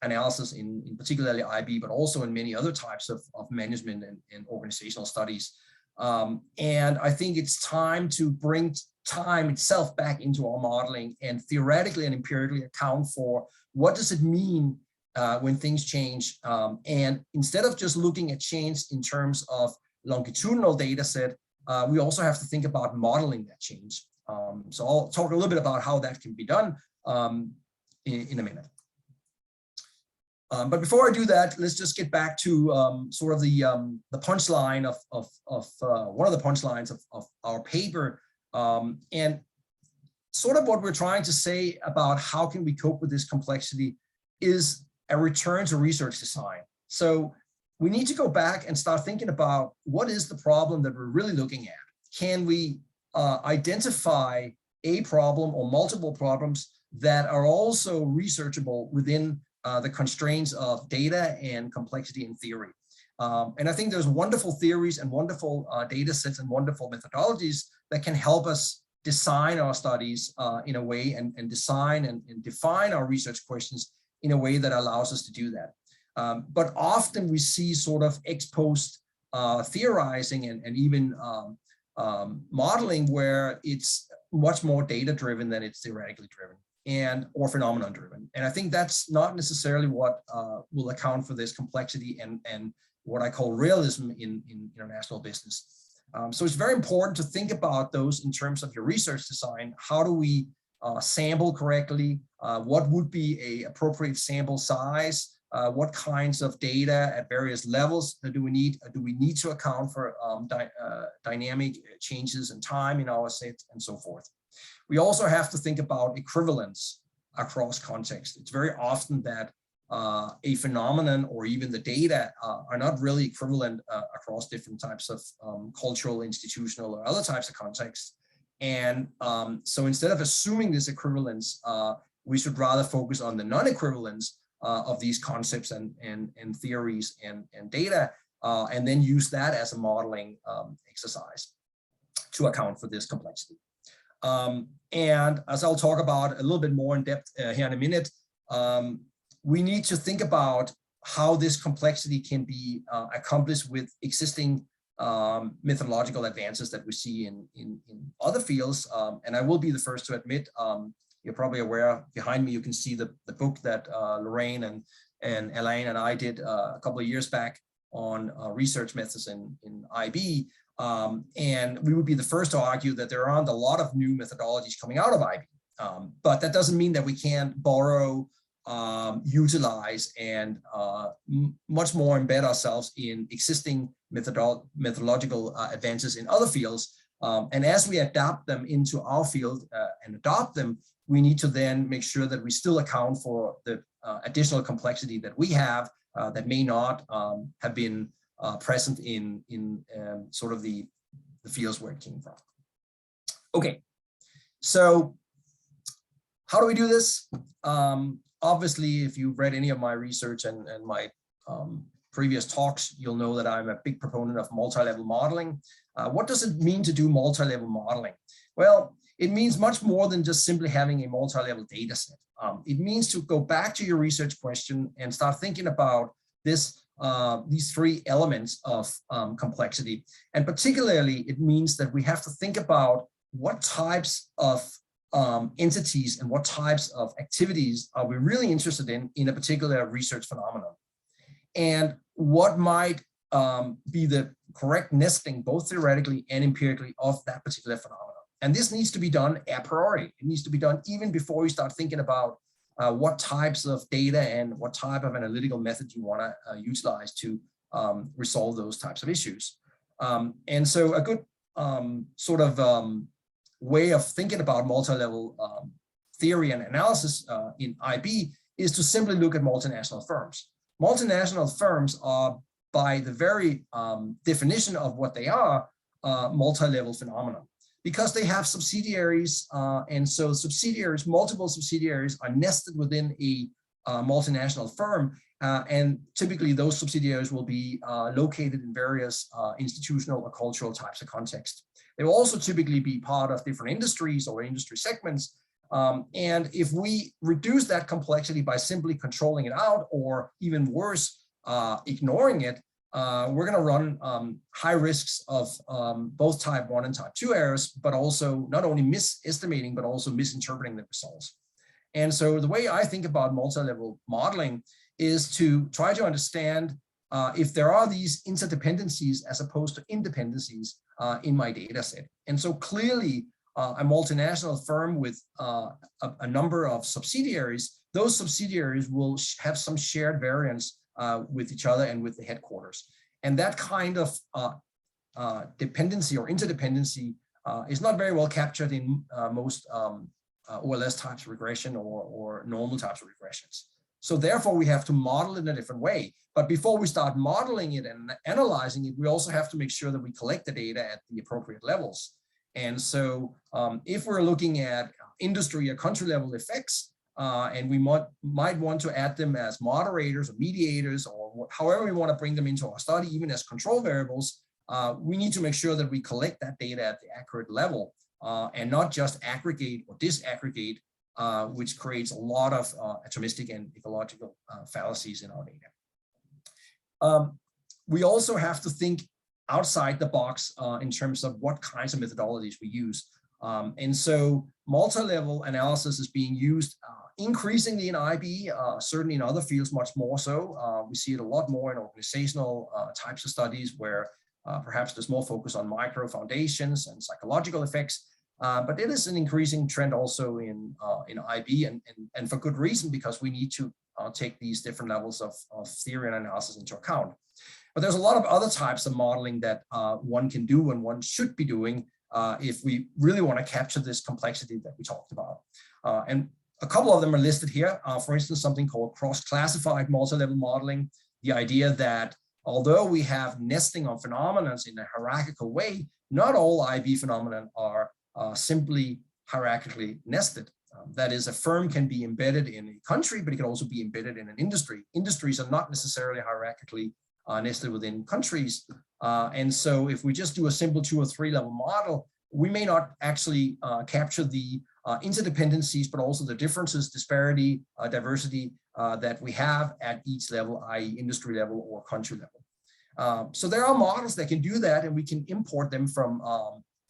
analysis in particularly IB, but also in many other types of management and organizational studies. And I think it's time to bring time itself back into our modeling and theoretically and empirically account for what does it mean when things change. And instead of just looking at change in terms of longitudinal data set, we also have to think about modeling that change. So I'll talk a little bit about how that can be done in a minute. But before I do that, let's just get back to sort of the punchline of one of the punchlines of our paper, and sort of what we're trying to say about how can we cope with this complexity is a return to research design. So we need to go back and start thinking about what is the problem that we're really looking at. Can we identify a problem or multiple problems that are also researchable within the constraints of data and complexity in theory. And I think there's wonderful theories and wonderful data sets and wonderful methodologies that can help us design our studies in a way and design and define our research questions in a way that allows us to do that. But often we see sort of ex post theorizing and even modeling where it's much more data driven than it's theoretically driven or phenomenon driven. And I think that's not necessarily what will account for this complexity and what I call realism in international business. So it's very important to think about those in terms of your research design. How do we sample correctly? What would be an appropriate sample size? What kinds of data at various levels do we need? Do we need to account for dynamic changes in time in our set and so forth? We also have to think about equivalence across context. It's very often that a phenomenon or even the data are not really equivalent across different types of cultural, institutional, or other types of contexts. And so instead of assuming this equivalence, we should rather focus on the non-equivalence of these concepts and theories and data, and then use that as a modeling exercise to account for this complexity. And as I'll talk about a little bit more in depth here in a minute, we need to think about how this complexity can be accomplished with existing methodological advances that we see in other fields. And I will be the first to admit, you're probably aware, behind me you can see the book that Lorraine and Elaine and I did a couple of years back on research methods in IB. And we would be the first to argue that there aren't a lot of new methodologies coming out of IB. But that doesn't mean that we can't borrow, utilize, and much more embed ourselves in existing methodological advances in other fields. And as we adapt them into our field and adopt them, we need to then make sure that we still account for the additional complexity that we have that may not have been present in sort of the fields where it came from. Okay, so how do we do this? Obviously, if you've read any of my research and my previous talks, you'll know that I'm a big proponent of multi-level modeling. What does it mean to do multi-level modeling? Well, it means much more than just simply having a multi-level data set. It means to go back to your research question and start thinking about this, these three elements of complexity. And particularly, it means that we have to think about what types of entities and what types of activities are we really interested in a particular research phenomenon. And what might be the correct nesting, both theoretically and empirically, of that particular phenomenon. And this needs to be done a priori. It needs to be done even before you start thinking about what types of data and what type of analytical method you want to utilize to resolve those types of issues. And so a good way of thinking about multi-level theory and analysis in IB is to simply look at multinational firms. Multinational firms are, by the very definition of what they are, multi-level phenomena, because they have subsidiaries, and so subsidiaries, multiple subsidiaries are nested within a multinational firm, and typically those subsidiaries will be located in various institutional or cultural types of context. They will also typically be part of different industries or industry segments. And if we reduce that complexity by simply controlling it out, or even worse, ignoring it, we're going to run high risks of both type 1 and type 2 errors, but also not only misestimating, but also misinterpreting the results. And so the way I think about multi-level modeling is to try to understand if there are these interdependencies as opposed to independencies in my data set. And so clearly, a multinational firm with a number of subsidiaries, those subsidiaries will have some shared variance with each other and with the headquarters. And that kind of dependency or interdependency is not very well captured in most OLS types of regression or normal types of regressions. So therefore, we have to model it in a different way. But before we start modeling it and analyzing it, we also have to make sure that we collect the data at the appropriate levels. And so if we're looking at industry or country level effects, and we might want to add them as moderators or mediators, or however we want to bring them into our study, even as control variables, we need to make sure that we collect that data at the accurate level and not just aggregate or disaggregate, which creates a lot of atomistic and ecological fallacies in our data. We also have to think outside the box in terms of what kinds of methodologies we use. And so multi-level analysis is being used increasingly in IB, certainly in other fields much more so. We see it a lot more in organizational types of studies where perhaps there's more focus on micro foundations and psychological effects. But it is an increasing trend also in IB, and for good reason, because we need to take these different levels of theory and analysis into account. But there's a lot of other types of modeling that one can do and one should be doing if we really want to capture this complexity that we talked about. And a couple of them are listed here. For instance, something called cross-classified multi-level modeling, the idea that although we have nesting of phenomena in a hierarchical way, not all IB phenomena are simply hierarchically nested. That is, a firm can be embedded in a country, but it can also be embedded in an industry. Industries are not necessarily hierarchically nested within countries. And so if we just do a simple 2 or 3 level model, we may not actually capture the interdependencies, but also the differences, disparity, diversity that we have at each level, i.e. industry level or country level. So there are models that can do that, and we can import them from,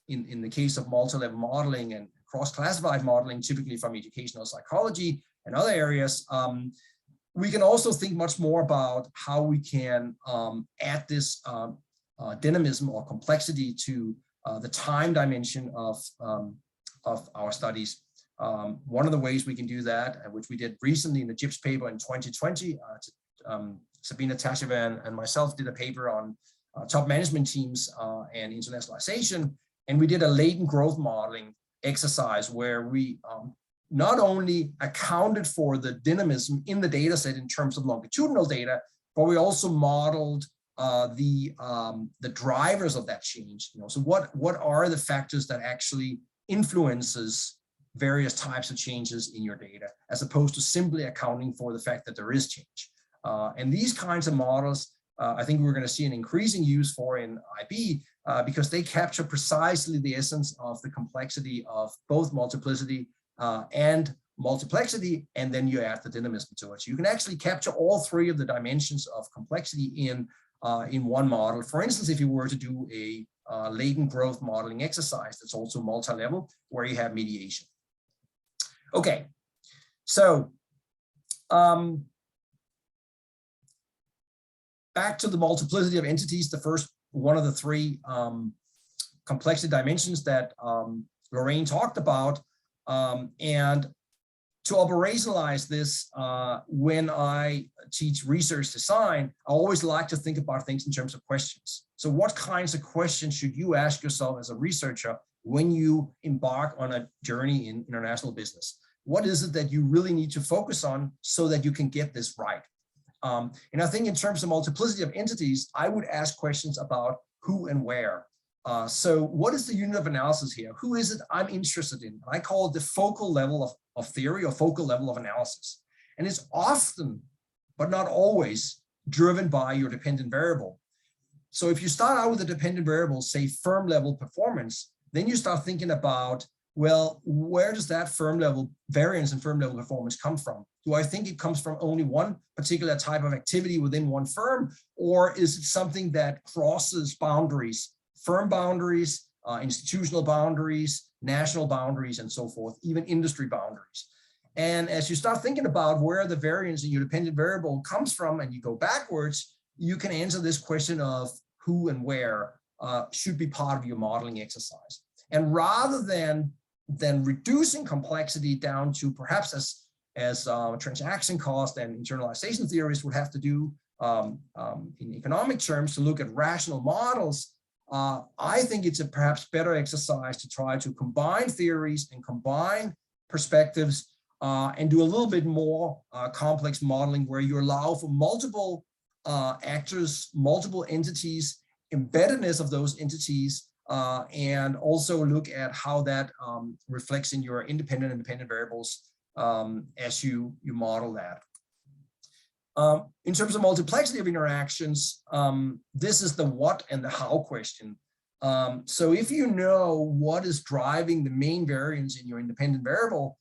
in the case of multi-level modeling and cross-classified modeling, typically from educational psychology and other areas. We can also think much more about how we can add this dynamism or complexity to the time dimension of our studies. One of the ways we can do that, which we did recently in the JIPS paper in 2020, Sabina Tasheva and myself did a paper on top management teams and internationalization. And we did a latent growth modeling exercise where we not only accounted for the dynamism in the data set in terms of longitudinal data, but we also modeled the drivers of that change. So what are the factors that actually influences various types of changes in your data, as opposed to simply accounting for the fact that there is change. And these kinds of models, I think we're going to see an increasing use for in IB because they capture precisely the essence of the complexity of both multiplicity and multiplexity, and then you add the dynamism to it. So you can actually capture all 3 of the dimensions of complexity in one model. For instance, if you were to do a latent growth modeling exercise that's also multi-level, where you have mediation. Okay, so back to the multiplicity of entities, the first one of the 3 complexity dimensions that Lorraine talked about. And to operationalize this, when I teach research design, I always like to think about things in terms of questions. So what kinds of questions should you ask yourself as a researcher when you embark on a journey in international business? What is it that you really need to focus on so that you can get this right? And I think in terms of multiplicity of entities, I would ask questions about who and where. So what is the unit of analysis here? Who is it I'm interested in? I call it the focal level of theory or focal level of analysis. And it's often, but not always, driven by your dependent variable. So if you start out with a dependent variable, say firm level performance, then you start thinking about, well, where does that firm level variance and firm level performance come from? Do I think it comes from only one particular type of activity within one firm, or is it something that crosses boundaries, firm boundaries, institutional boundaries, national boundaries, and so forth, even industry boundaries? And as you start thinking about where the variance in your dependent variable comes from, and you go backwards, you can answer this question of who and where should be part of your modeling exercise. And rather than reducing complexity down to perhaps as transaction cost and internalization theorists would have to do in economic terms to look at rational models, I think it's a perhaps better exercise to try to combine theories and combine perspectives and do a little bit more complex modeling where you allow for multiple actors, multiple entities, embeddedness of those entities, and also look at how that reflects in your independent and dependent variables as you model that. In terms of multiplexity of interactions, this is the what and the how question. So if you know what is driving the main variance in your independent variable,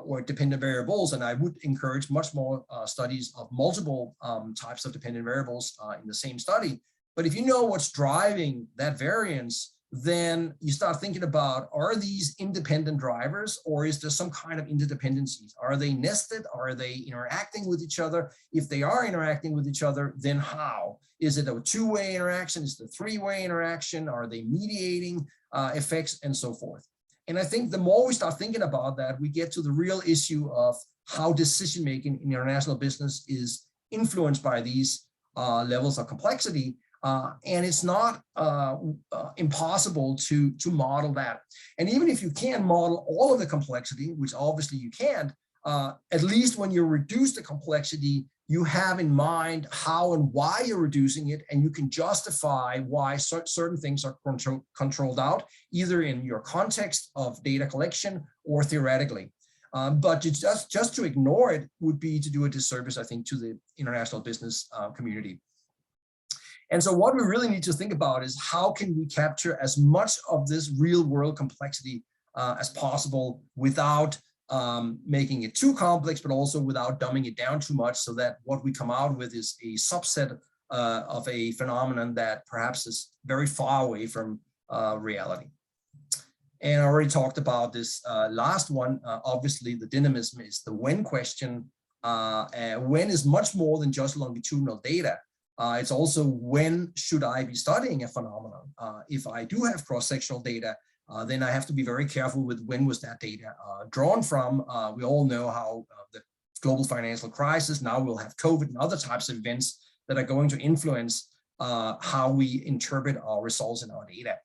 or dependent variables, and I would encourage much more studies of multiple types of dependent variables in the same study. But if you know what's driving that variance, then you start thinking about, are these independent drivers, or is there some kind of interdependencies? Are they nested? Are they interacting with each other? If they are interacting with each other, then how? Is it a two-way interaction? Is it a three-way interaction? Are they mediating effects, and so forth? And I think the more we start thinking about that, we get to the real issue of how decision-making in international business is influenced by these levels of complexity. And it's not impossible to model that. And even if you can model all of the complexity, which obviously you can't, at least when you reduce the complexity, you have in mind how and why you're reducing it, and you can justify why certain things are controlled out, either in your context of data collection or theoretically. But just to ignore it would be to do a disservice, I think, to the international business community. And so what we really need to think about is how can we capture as much of this real world complexity as possible without making it too complex, but also without dumbing it down too much, so that what we come out with is a subset of a phenomenon that perhaps is very far away from reality. And I already talked about this last one. Obviously, the dynamism is the when question. When is much more than just longitudinal data. It's also when should I be studying a phenomenon? If I do have cross-sectional data, then I have to be very careful with when was that data drawn from. We all know how the global financial crisis, now we'll have COVID and other types of events that are going to influence how we interpret our results in our data.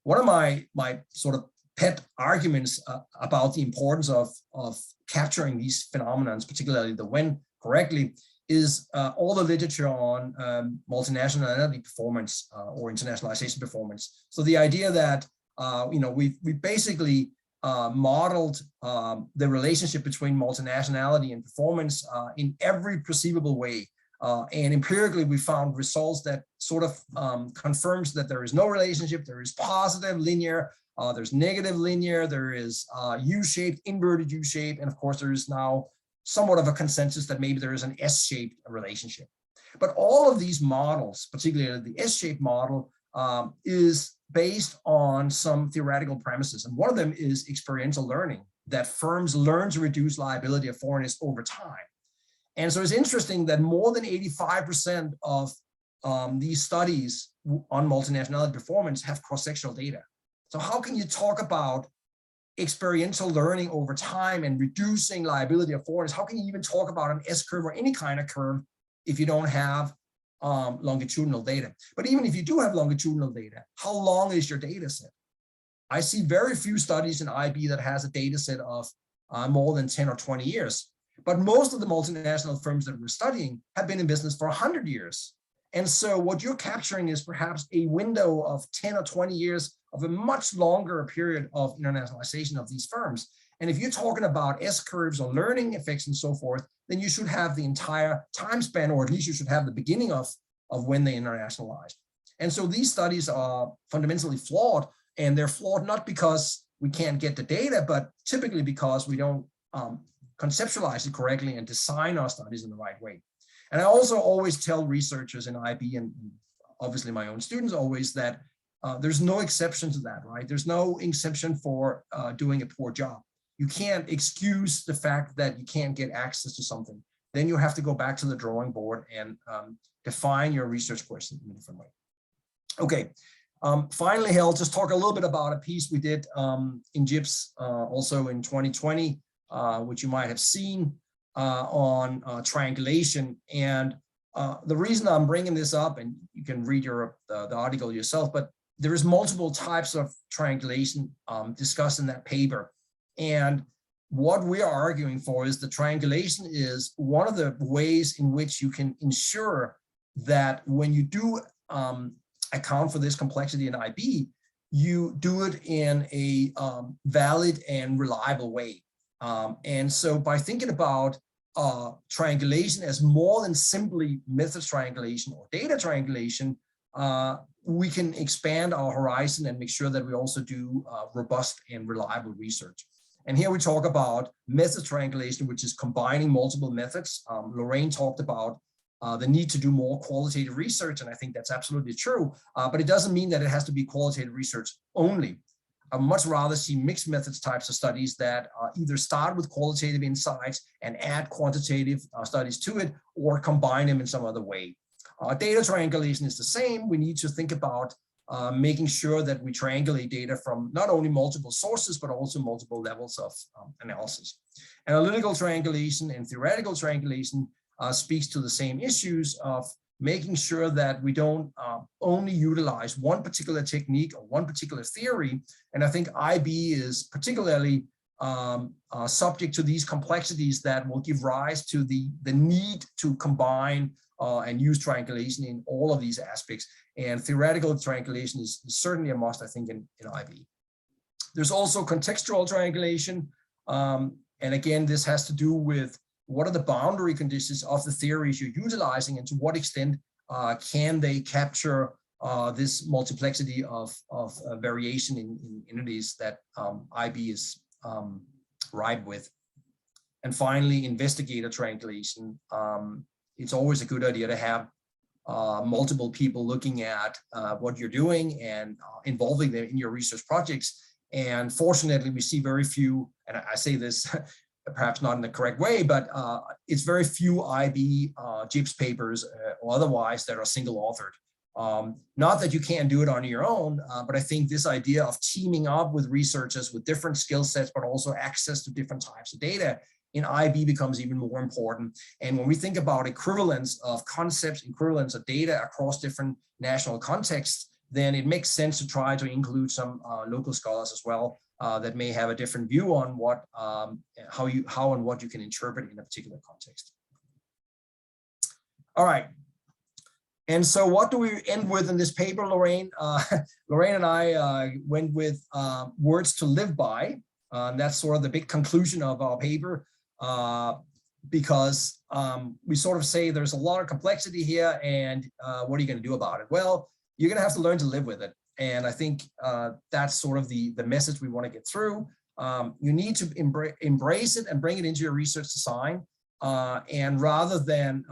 One of my sort of pet arguments about the importance of capturing these phenomena, particularly the when correctly, is all the literature on multinationality performance or internationalization performance. So the idea that we basically modeled the relationship between multinationality and performance in every perceivable way. And empirically, we found results that sort of confirms that there is no relationship. There is positive linear, there's negative linear, there is U-shaped, inverted U-shaped, and of course there is now somewhat of a consensus that maybe there is an S-shaped relationship. But all of these models, particularly the S-shaped model, is based on some theoretical premises. And one of them is experiential learning, that firms learn to reduce liability of foreigners over time. And so it's interesting that more than 85% of these studies on multinationality performance have cross-sectional data. So how can you talk about experiential learning over time and reducing liability affordance, how can you even talk about an S-curve or any kind of curve if you don't have longitudinal data? But even if you do have longitudinal data, how long is your data set? I see very few studies in IB that has a data set of more than 10 or 20 years. But most of the multinational firms that we're studying have been in business for 100 years. And so what you're capturing is perhaps a window of 10 or 20 years of a much longer period of internationalization of these firms. And if you're talking about S-curves or learning effects and so forth, then you should have the entire time span, or at least you should have the beginning of when they internationalized. And so these studies are fundamentally flawed, and they're flawed not because we can't get the data, but typically because we don't conceptualize it correctly and design our studies in the right way. And I also always tell researchers in IB, and obviously my own students always, that there's no exception to that, right? There's no exception for doing a poor job. You can't excuse the fact that you can't get access to something. Then you have to go back to the drawing board and define your research question in a different way. Okay, finally, I'll just talk a little bit about a piece we did in JIPS also in 2020, which you might have seen on triangulation. And the reason I'm bringing this up, and you can read the article yourself, but there is multiple types of triangulation discussed in that paper. And what we are arguing for is the triangulation is one of the ways in which you can ensure that when you do account for this complexity in IB, you do it in a valid and reliable way. And so by thinking about triangulation as more than simply methods triangulation or data triangulation, we can expand our horizon and make sure that we also do robust and reliable research. And here we talk about method triangulation, which is combining multiple methods. Lorraine talked about the need to do more qualitative research, and I think that's absolutely true, but it doesn't mean that it has to be qualitative research only. I would much rather see mixed methods types of studies that either start with qualitative insights and add quantitative studies to it, or combine them in some other way. Data triangulation is the same. We need to think about making sure that we triangulate data from not only multiple sources, but also multiple levels of analysis. Analytical triangulation and theoretical triangulation speaks to the same issues of making sure that we don't only utilize one particular technique or one particular theory. And I think IB is particularly subject to these complexities that will give rise to the need to combine and use triangulation in all of these aspects. And theoretical triangulation is certainly a must, I think, in IB. There's also contextual triangulation. And again, this has to do with what are the boundary conditions of the theories you're utilizing, and to what extent can they capture this multiplicity of variation in entities that IB is ripe with. And finally, investigator triangulation. It's always a good idea to have multiple people looking at what you're doing and involving them in your research projects. And fortunately, we see very few, and I say this perhaps not in the correct way, but it's very few IB JIPS papers or otherwise that are single authored. Not that you can't do it on your own, but I think this idea of teaming up with researchers with different skill sets, but also access to different types of data in IB becomes even more important. And when we think about equivalence of concepts, equivalence of data across different national contexts, then it makes sense to try to include some local scholars as well that may have a different view on what, how and what you can interpret in a particular context. All right. And so what do we end with in this paper, Lorraine? Lorraine and I went with words to live by. That's sort of the big conclusion of our paper, because we sort of say there's a lot of complexity here, and what are you going to do about it? Well, you're going to have to learn to live with it. And I think that's sort of the message we want to get through. You need to embrace it and bring it into your research design. And rather than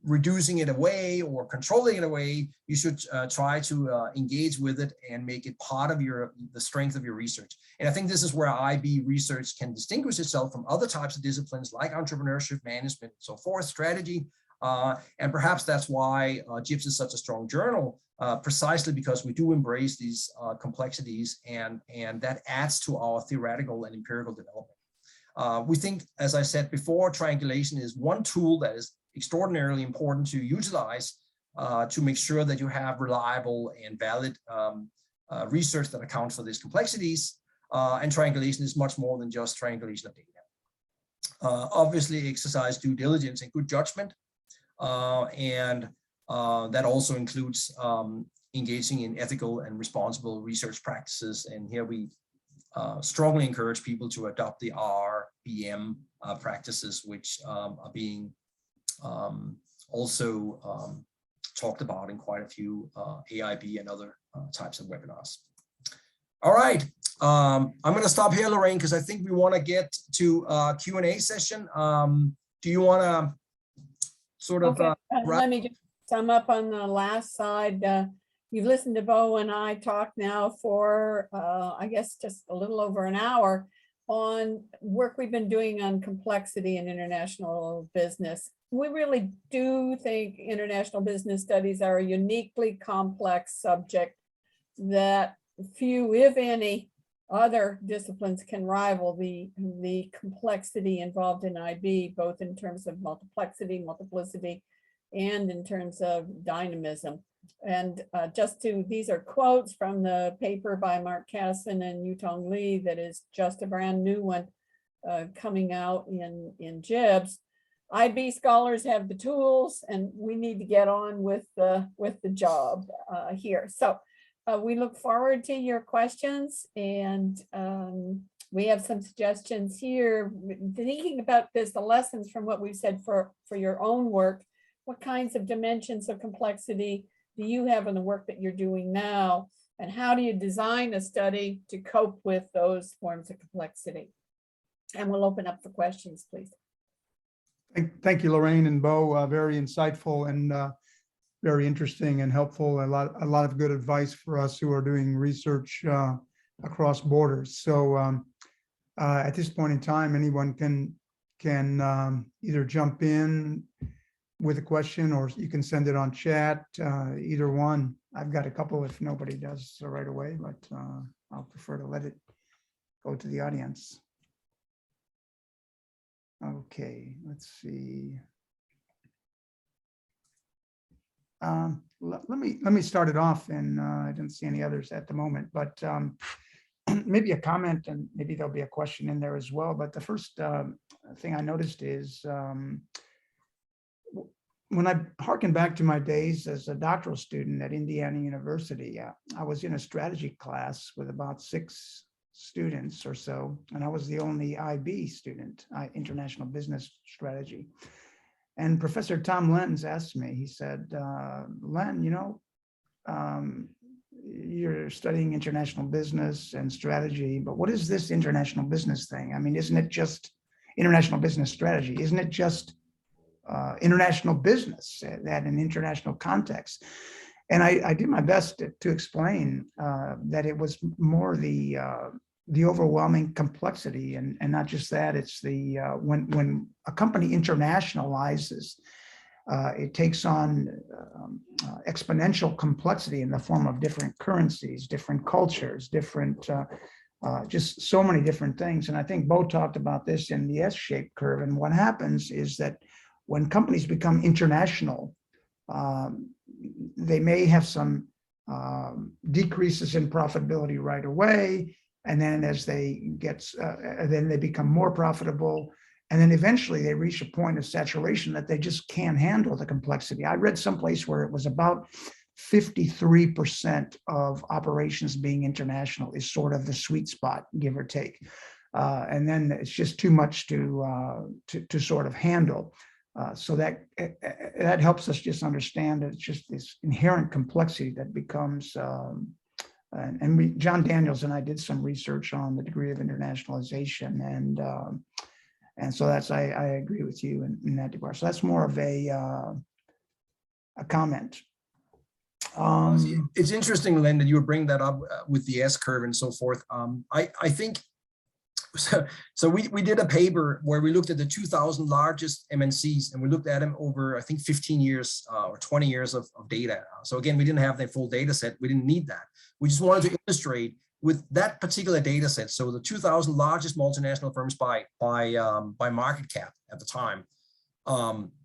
reducing it away or controlling it away, you should try to engage with it and make it part of the strength of your research. And I think this is where IB research can distinguish itself from other types of disciplines like entrepreneurship, management, and so forth, strategy. And perhaps that's why JIPS is such a strong journal, precisely because we do embrace these complexities, and that adds to our theoretical and empirical development. We think, as I said before, triangulation is one tool that is extraordinarily important to utilize to make sure that you have reliable and valid research that accounts for these complexities. And triangulation is much more than just triangulation of data. Obviously, exercise due diligence and good judgment, and that also includes engaging in ethical and responsible research practices. And here we strongly encourage people to adopt the RBM practices, which are being also talked about in quite a few AIB and other types of webinars. All right, I'm going to stop here, Lorraine, because I think we want to get to Q&A session. Do you want to sort of? Okay, let me just sum up on the last slide. You've listened to Bo and I talk now for, I guess, just a little over an hour on work we've been doing on complexity in international business. We really do think international business studies are a uniquely complex subject that few, if any, other disciplines can rival the complexity involved in IB, both in terms of multiplexity, multiplicity, and in terms of dynamism. And these are quotes from the paper by Mark Casson and Yutong Lee that is just a brand new one coming out in JIBS. IB scholars have the tools, and we need to get on with the job here. So we look forward to your questions, and we have some suggestions here. Thinking about this, the lessons from what we've said for your own work, what kinds of dimensions of complexity do you have in the work that you're doing now? And how do you design a study to cope with those forms of complexity? And we'll open up for questions, please. Thank you, Lorraine and Bo. Very insightful and very interesting and helpful. A lot of good advice for us who are doing research across borders. So at this point in time, anyone can either jump in with a question, or you can send it on chat, either one. I've got a couple if nobody does so right away, but I'll prefer to let it go to the audience. Okay, let's see. Let me start it off, and I didn't see any others at the moment, but maybe a comment, and maybe there'll be a question in there as well. But the first thing I noticed is when I harken back to my days as a doctoral student at Indiana University, I was in a strategy class with about 6 students or so, and I was the only IB student, international business strategy. And Professor Tom Lenz asked me, he said, Len, you know, you're studying international business and strategy, but what is this international business thing? I mean, isn't it just international business strategy? Isn't it just international business that in international context? And I did my best to explain that it was more the overwhelming complexity, and not just that. It's the when a company internationalizes, it takes on exponential complexity in the form of different currencies, different cultures, different just so many different things. And I think Bo talked about this in the S-shaped curve. And what happens is that when companies become international, they may have some decreases in profitability right away. And then as they get, then they become more profitable. And then eventually they reach a point of saturation that they just can't handle the complexity. I read someplace where it was about 53% of operations being international is sort of the sweet spot, give or take. And then it's just too much to sort of handle. So that helps us just understand that it's just this inherent complexity that becomes, and John Daniels and I did some research on the degree of internationalization, and so that's, I agree with you in that regard. So that's more of a comment. It's interesting, Len, that you were bringing that up with the S curve and so forth. I think so we did a paper where we looked at the 2,000 largest MNCs, and we looked at them over, I think, 15 years or 20 years of data. So again, we didn't have the full data set. We didn't need that. We just wanted to illustrate with that particular data set. So the 2,000 largest multinational firms by market cap at the time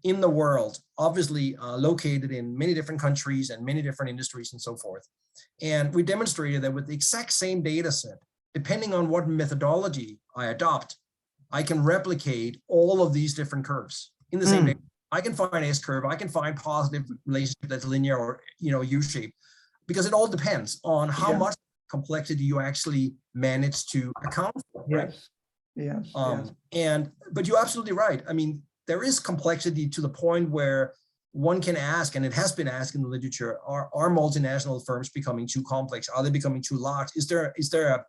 in the world, obviously located in many different countries and many different industries and so forth. And we demonstrated that with the exact same data set, depending on what methodology I adopt, I can replicate all of these different curves in the same data. I can find S curve, I can find positive relationship that's linear or U-shape, because it all depends on how much complexity you actually manage to account for. Right? Yes. But you're absolutely right. I mean, there is complexity to the point where one can ask, and it has been asked in the literature, are multinational firms becoming too complex? Are they becoming too large? Is there a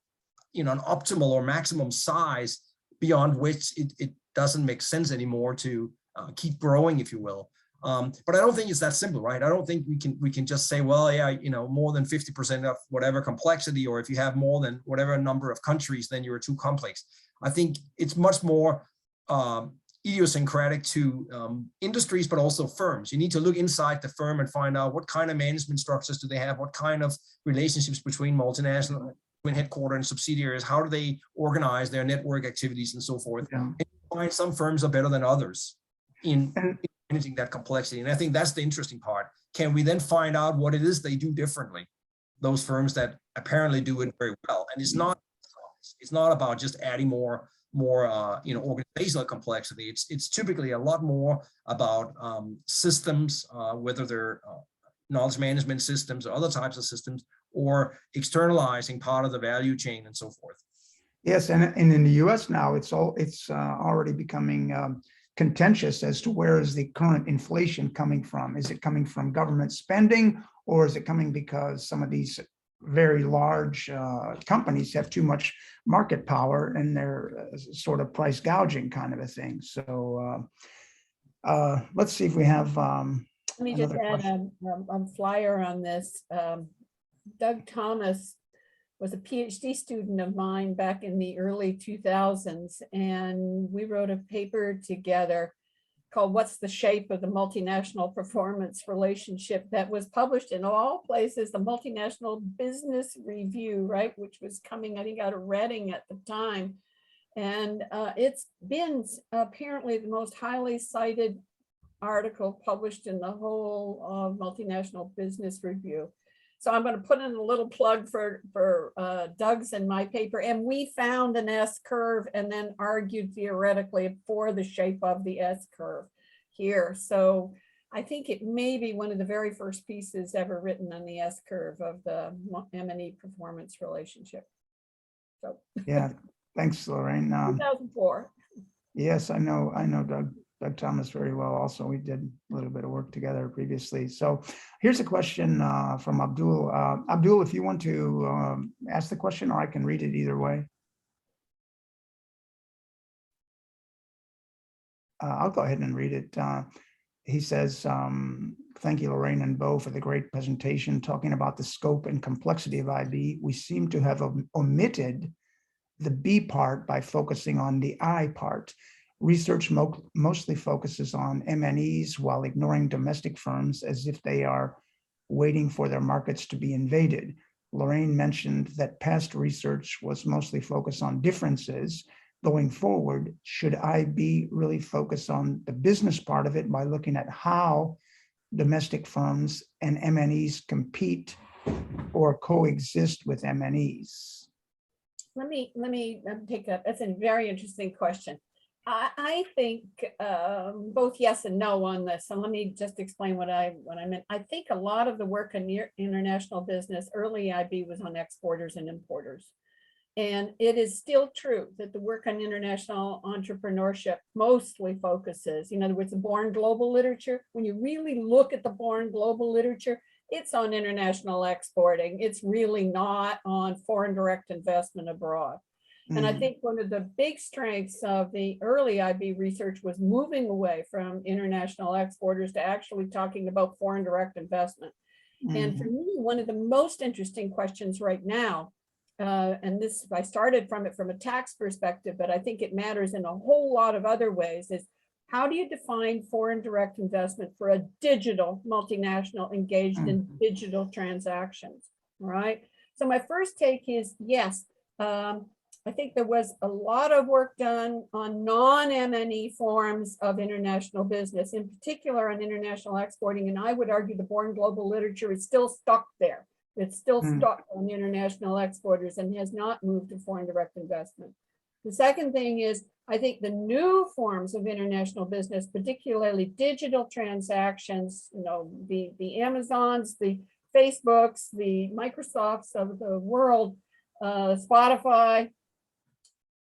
an optimal or maximum size beyond which it doesn't make sense anymore to keep growing, if you will? But I don't think it's that simple, right? I don't think we can just say, well, yeah, more than 50% of whatever complexity, or if you have more than whatever number of countries, then you're too complex. I think it's much more idiosyncratic to industries, but also firms. You need to look inside the firm and find out what kind of management structures do they have, what kind of relationships between multinational, between headquarters and subsidiaries, how do they organize their network activities and so forth. And you find some firms are better than others in managing that complexity. And I think that's the interesting part. Can we then find out what it is they do differently? Those firms that apparently do it very well. And it's not about just adding more organizational complexity. It's typically a lot more about systems, whether they're knowledge management systems or other types of systems, or externalizing part of the value chain and so forth. Yes, and in the U.S. now, it's already becoming contentious as to where is the current inflation coming from. Is it coming from government spending, or is it coming because some of these very large companies have too much market power and they're sort of price gouging kind of a thing? So let's see if we have Let me just add a flyer on this. Doug Thomas was a PhD student of mine back in the early 2000s, and we wrote a paper together called "What's the Shape of the Multinational Performance Relationship?" that was published in all places, the Multinational Business Review, right, which was coming, I think, out of Reading at the time. And it's been apparently the most highly cited article published in the whole Multinational Business Review. So I'm going to put in a little plug for Doug's and my paper. And we found an S curve and then argued theoretically for the shape of the S curve here. So I think it may be one of the very first pieces ever written on the S curve of the M&E performance relationship. So yeah, thanks, Lorraine. 2004. Yes, I know Doug Thomas very well. Also, we did a little bit of work together previously. So here's a question from Abdul. Abdul, if you want to ask the question, or I can read it either way. I'll go ahead and read it. He says, thank you, Lorraine and Bo, for the great presentation talking about the scope and complexity of IB. We seem to have omitted the B part by focusing on the I part. Research mostly focuses on MNEs while ignoring domestic firms as if they are waiting for their markets to be invaded. Lorraine mentioned that past research was mostly focused on differences. Going forward, should IB really focus on the business part of it by looking at how domestic firms and MNEs compete or coexist with MNEs? Let me take that. That's a very interesting question. I think both yes and no on this. So let me just explain what I meant. I think a lot of the work in international business, early IB, was on exporters and importers. And it is still true that the work on international entrepreneurship mostly focuses, in other words, the Born Global literature. When you really look at the Born Global literature, it's on international exporting. It's really not on foreign direct investment abroad. And I think one of the big strengths of the early IB research was moving away from international exporters to actually talking about foreign direct investment. And for me, one of the most interesting questions right now and this, I started from it from a tax perspective, but I think it matters in a whole lot of other ways, is how do you define foreign direct investment for a digital multinational engaged in digital transactions, all right? So my first take is, yes, I think there was a lot of work done on non-M&E forms of international business, in particular on international exporting, and I would argue the Born Global literature is still stuck there. It's still stuck on international exporters and has not moved to foreign direct investment. The second thing is, I think the new forms of international business, particularly digital transactions, you know, the Amazons, the Facebooks, the Microsofts of the world, Spotify,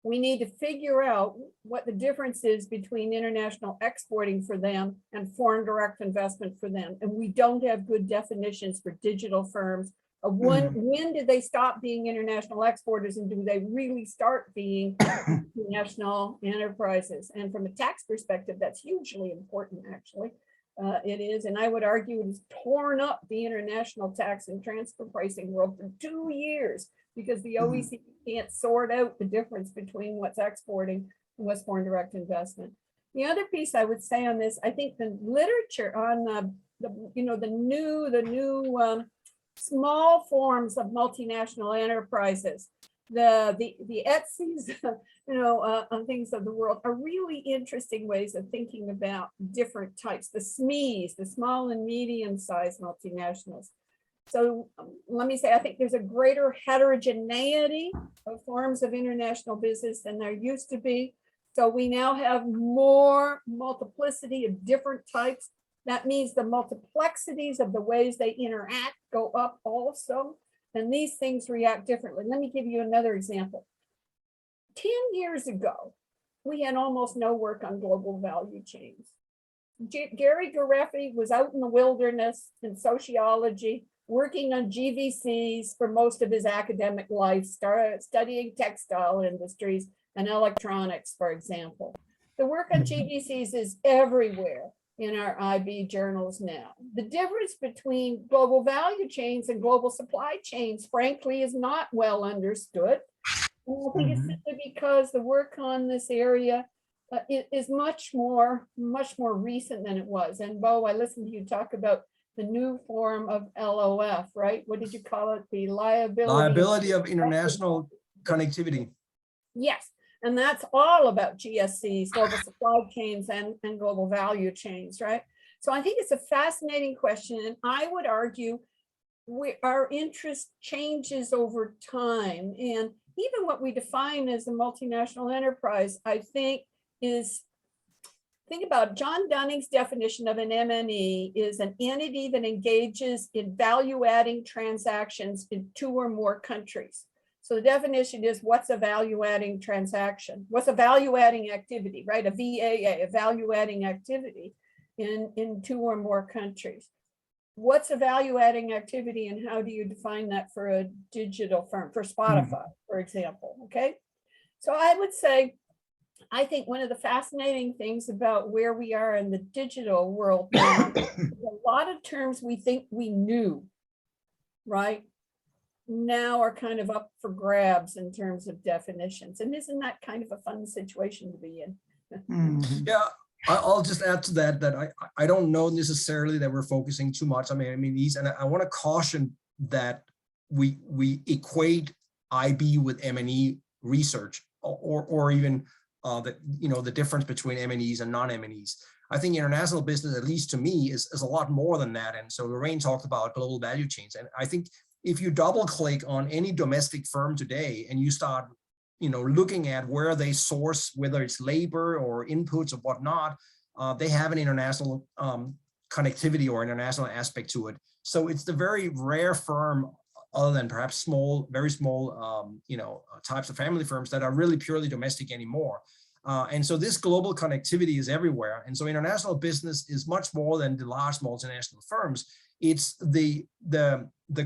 we need to figure out what the difference is between international exporting for them and foreign direct investment for them. And we don't have good definitions for digital firms. When did they stop being international exporters, and do they really start being national enterprises? And from a tax perspective, that's hugely important, actually. It is, and I would argue it has torn up the international tax and transfer pricing world for 2 years, because the OECD can't sort out the difference between what's exporting and what's foreign direct investment. The other piece I would say on this, I think the literature on the new small forms of multinational enterprises, the Etsy's, things of the world, are really interesting ways of thinking about different types. The SMEs, the small and medium-sized multinationals. So let me say, I think there's a greater heterogeneity of forms of international business than there used to be. So we now have more multiplicity of different types. That means the multiplexities of the ways they interact go up also. And these things react differently. Let me give you another example. 10 years ago, we had almost no work on global value chains. Gary Gareffi was out in the wilderness in sociology, working on GVCs for most of his academic life, studying textile industries and electronics, for example. The work on GVCs is everywhere in our IB journals now. The difference between global value chains and global supply chains, frankly, is not well understood. And I think it's simply because the work on this area is much more recent than it was. And Bo, I listened to you talk about the new form of LOF, right? What did you call it? The liability of international connectivity. Yes. And that's all about GSCs, global supply chains, and global value chains, right? So I think it's a fascinating question. And I would argue our interest changes over time. And even what we define as a multinational enterprise, I think think about John Dunning's definition of an MNE is an entity that engages in value-adding transactions in 2 or more countries. So the definition is, what's a value-adding transaction? What's a value-adding activity, right? A VAA, a value-adding activity in 2 or more countries. What's a value-adding activity, and how do you define that for a digital firm, for Spotify, for example, okay? So I would say, I think one of the fascinating things about where we are in the digital world now, a lot of terms we think we knew, right? Now are kind of up for grabs in terms of definitions. And isn't that kind of a fun situation to be in? Yeah, I'll just add to that I don't know necessarily that we're focusing too much. I mean these, and I want to caution that we equate IB with M&E research, or even the difference between M&Es and non-M&Es. I think international business, at least to me, is a lot more than that. And so Lorraine talked about global value chains, and I think if you double click on any domestic firm today and you start, looking at where they source, whether it's labor or inputs or whatnot, they have an international connectivity or international aspect to it. So it's the very rare firm, other than perhaps very small, types of family firms, that are really purely domestic anymore. And so this global connectivity is everywhere. And so international business is much more than the large multinational firms. It's the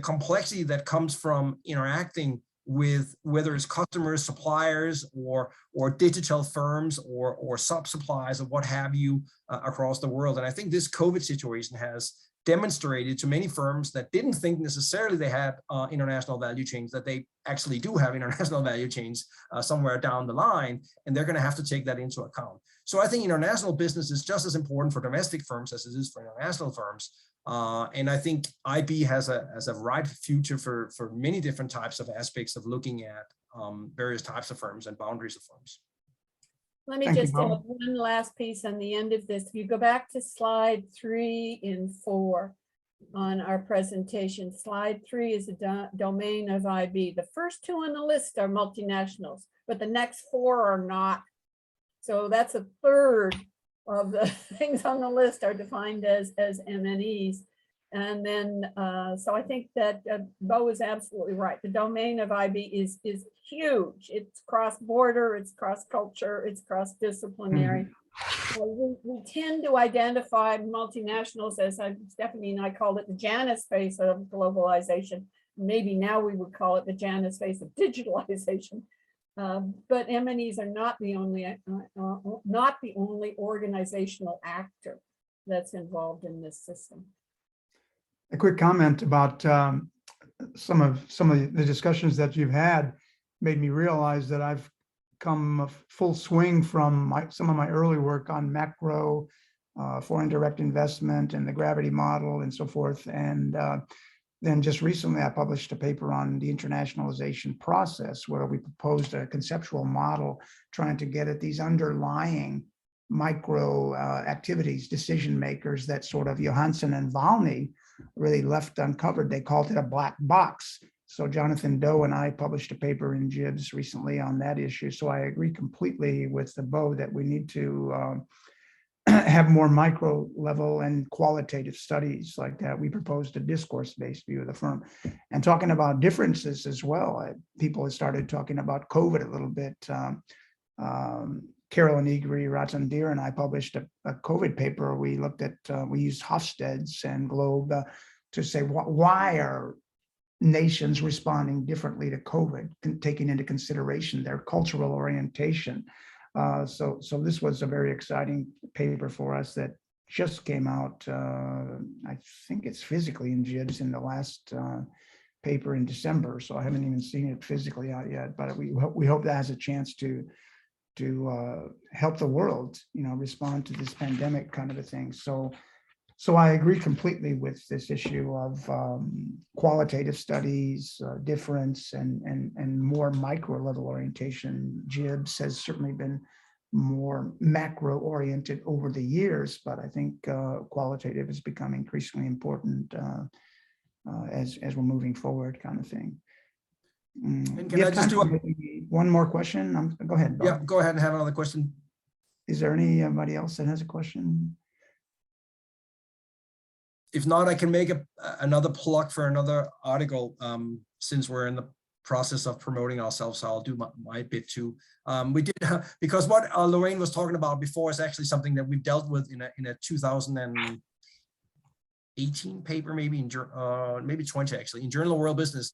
complexity that comes from interacting with, whether it's customers, suppliers, or digital firms, or sub-suppliers, or what have you, across the world. And I think this COVID situation has demonstrated to many firms that didn't think necessarily they had international value chains, that they actually do have international value chains somewhere down the line, and they're going to have to take that into account. So I think international business is just as important for domestic firms as it is for international firms. And I think IB has a ripe future for many different types of aspects of looking at various types of firms and boundaries of firms. Let me Thank you, just add Bo. one last piece on the end of this. If you go back to slide 3 and 4 on our presentation, slide 3 is a domain of IB. The first 2 on the list are multinationals, but the next 4 are not. So that's a third of the things on the list are defined as MNEs. And then, so I think that Bo is absolutely right. The domain of IB is huge. It's cross-border, it's cross-culture, it's cross-disciplinary. We tend to identify multinationals as Stephanie and I called it the Janus face of globalization. Maybe now we would call it the Janus face of digitalization. But MNEs are not the only organizational actor that's involved in this system. A quick comment about some of the discussions that you've had made me realize that I've come full swing from some of my early work on macro, foreign direct investment and the gravity model and so forth. And then just recently I published a paper on the internationalization process where we proposed a conceptual model trying to get at these underlying micro activities, decision makers that sort of Johansson and Valny really left uncovered. They called it a black box. So Jonathan Doe and I published a paper in JIBS recently on that issue. So I agree completely with the Bo that we need to have more micro level and qualitative studies like that. We proposed a discourse-based view of the firm. And talking about differences as well, people have started talking about COVID a little bit. Carol Negri, Ratandir, and I published a COVID paper. We looked at, we used Hofstede's and Globe to say, why are nations responding differently to COVID, taking into consideration their cultural orientation. So this was a very exciting paper for us that just came out. I think it's physically in JIBS in the last paper in December. So I haven't even seen it physically out yet, but we hope that has a chance to help the world, respond to this pandemic kind of a thing. So I agree completely with this issue of qualitative studies, difference, and more micro level orientation. JIBS has certainly been more macro oriented over the years, but I think qualitative has become increasingly important as we're moving forward, kind of thing. And can I just do one more question? Go ahead, Bob. Yeah, go ahead and have another question. Is there anybody else that has a question? If not, I can make another plug for another article, since we're in the process of promoting ourselves. So I'll do my bit too. We did, because what Lorraine was talking about before is actually something that we've dealt with in a 2018 paper, maybe maybe 20 actually, in Journal of World Business.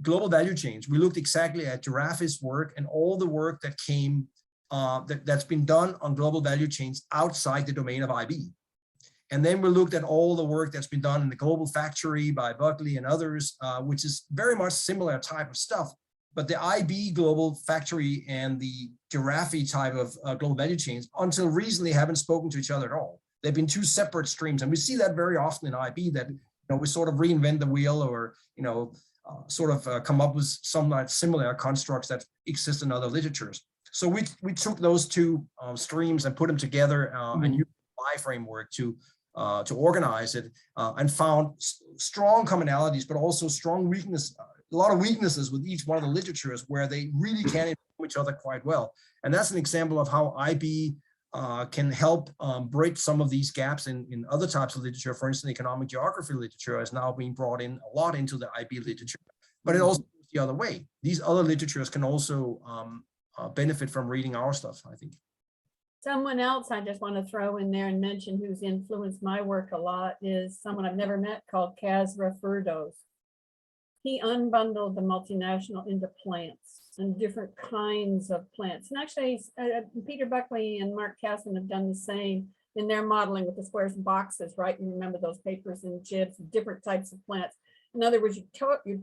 Global value chains. We looked exactly at Giraffi's work and all the work that came that's been done on global value chains outside the domain of IB. And then we looked at all the work that's been done in the Global Factory by Buckley and others, which is very much similar type of stuff. But the IB Global Factory and the Giraffe type of global value chains until recently haven't spoken to each other at all. They've been two separate streams. And we see that very often in IB, that we sort of reinvent the wheel, or sort of come up with some similar constructs that exist in other literatures. So we took those two streams and put them together and used the framework to organize it, and found strong commonalities, but also strong weakness, a lot of weaknesses with each one of the literatures where they really can inform each other quite well. And that's an example of how IB can help bridge some of these gaps in other types of literature. For instance, economic geography literature is now being brought in a lot into the IB literature, but it also goes the other way. These other literatures can also benefit from reading our stuff, I think. Someone else I just want to throw in there and mention who's influenced my work a lot is someone I've never met called Kasra Firdos. He unbundled the multinational into plants and different kinds of plants. And actually, Peter Buckley and Mark Casson have done the same. in their modeling with the squares and boxes, right? You remember those papers and jibs, different types of plants. In other words, you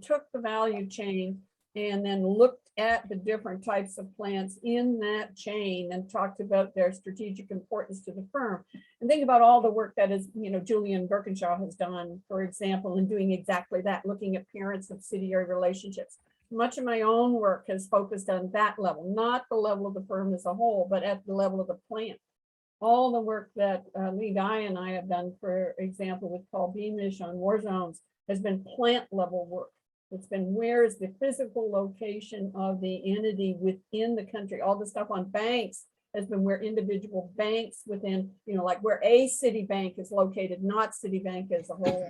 took the value chain and then looked at the different types of plants in that chain and talked about their strategic importance to the firm. And think about all the work that is, Julian Birkinshaw has done, for example, in doing exactly that, looking at parent-subsidiary relationships. Much of my own work has focused on that level, not the level of the firm as a whole, but at the level of the plant. All the work that Lee Dye and I have done, for example, with Paul Beamish on war zones, has been plant level work. It's been where is the physical location of the entity within the country. All the stuff on banks has been where individual banks within, like where a city bank is located, not Citibank as a whole.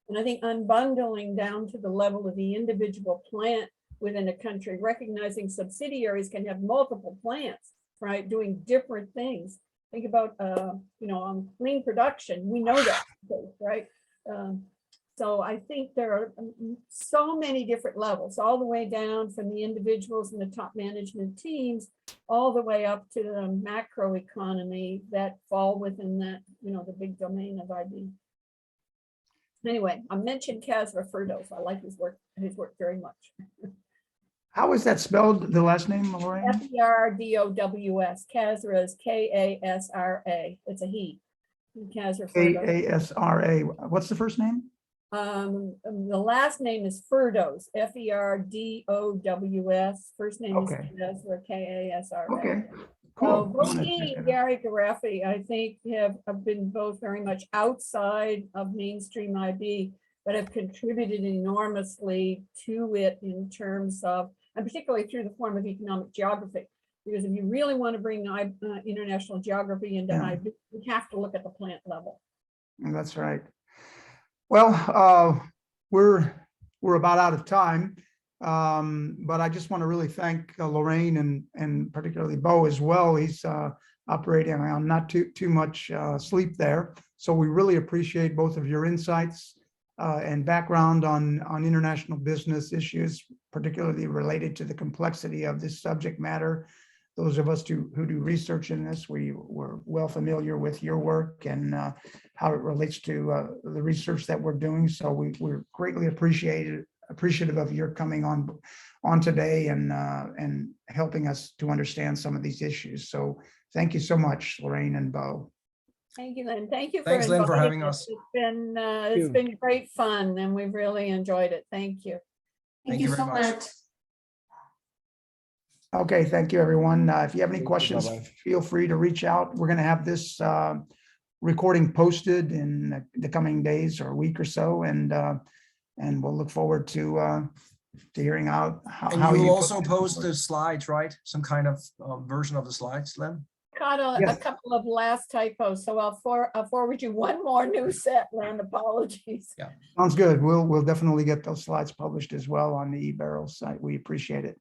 And I think unbundling down to the level of the individual plant within a country, recognizing subsidiaries can have multiple plants, right, doing different things. Think about, on clean production, we know that, right? So I think there are so many different levels, all the way down from the individuals and the top management teams, all the way up to the macro economy that fall within that, the big domain of IB. Anyway, I mentioned Kasra Ferdows. I like his work very much. How is that spelled, the last name, Lorraine? Ferdows. Kasra is Kasra. It's a he. Kasra Ferdows. Kasra. What's the first name? The last name is Ferdows, Ferdows. First name is Kasra, Kasra. Okay, So cool. both he and Gary Gareffi, I think, have been both very much outside of mainstream IB, but have contributed enormously to it in terms of, and particularly through the form of economic geography. Because if you really want to bring international geography into IB, you have to look at the plant level. That's right. Well, we're about out of time, but I just want to really thank Lorraine and particularly Bo as well. He's operating on not too much sleep there, so we really appreciate both of your insights and background on international business issues, particularly related to the complexity of this subject matter. Those of us who do research in this, we're well familiar with your work and how it relates to the research that we're doing. So we're greatly appreciative of your coming on today and helping us to understand some of these issues. So thank you so much, Lorraine and Bo. Thank you, Lynn. Thank you. Thanks, Lynn, for having us. It's been great fun and we've really enjoyed it. Thank you. Thank you so much. Okay, thank you, everyone. If you have any questions, feel free to reach out. We're going to have this recording posted in the coming days or a week or so, and we'll look forward to hearing out how you also post the slides, right? Some kind of version of the slides, Lynn? Caught a couple of last typos, so I'll forward you one more new set, Lynn. Apologies. Yeah, sounds good. We'll definitely get those slides published as well on the eBarrel site. We appreciate it.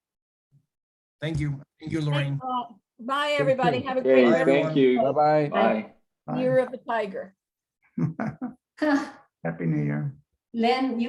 Thank you, Lorraine. Bye, everybody. Have a great Bye, Thank you. Bye-bye. Bye. Year of the Tiger. Happy New Year. Len, you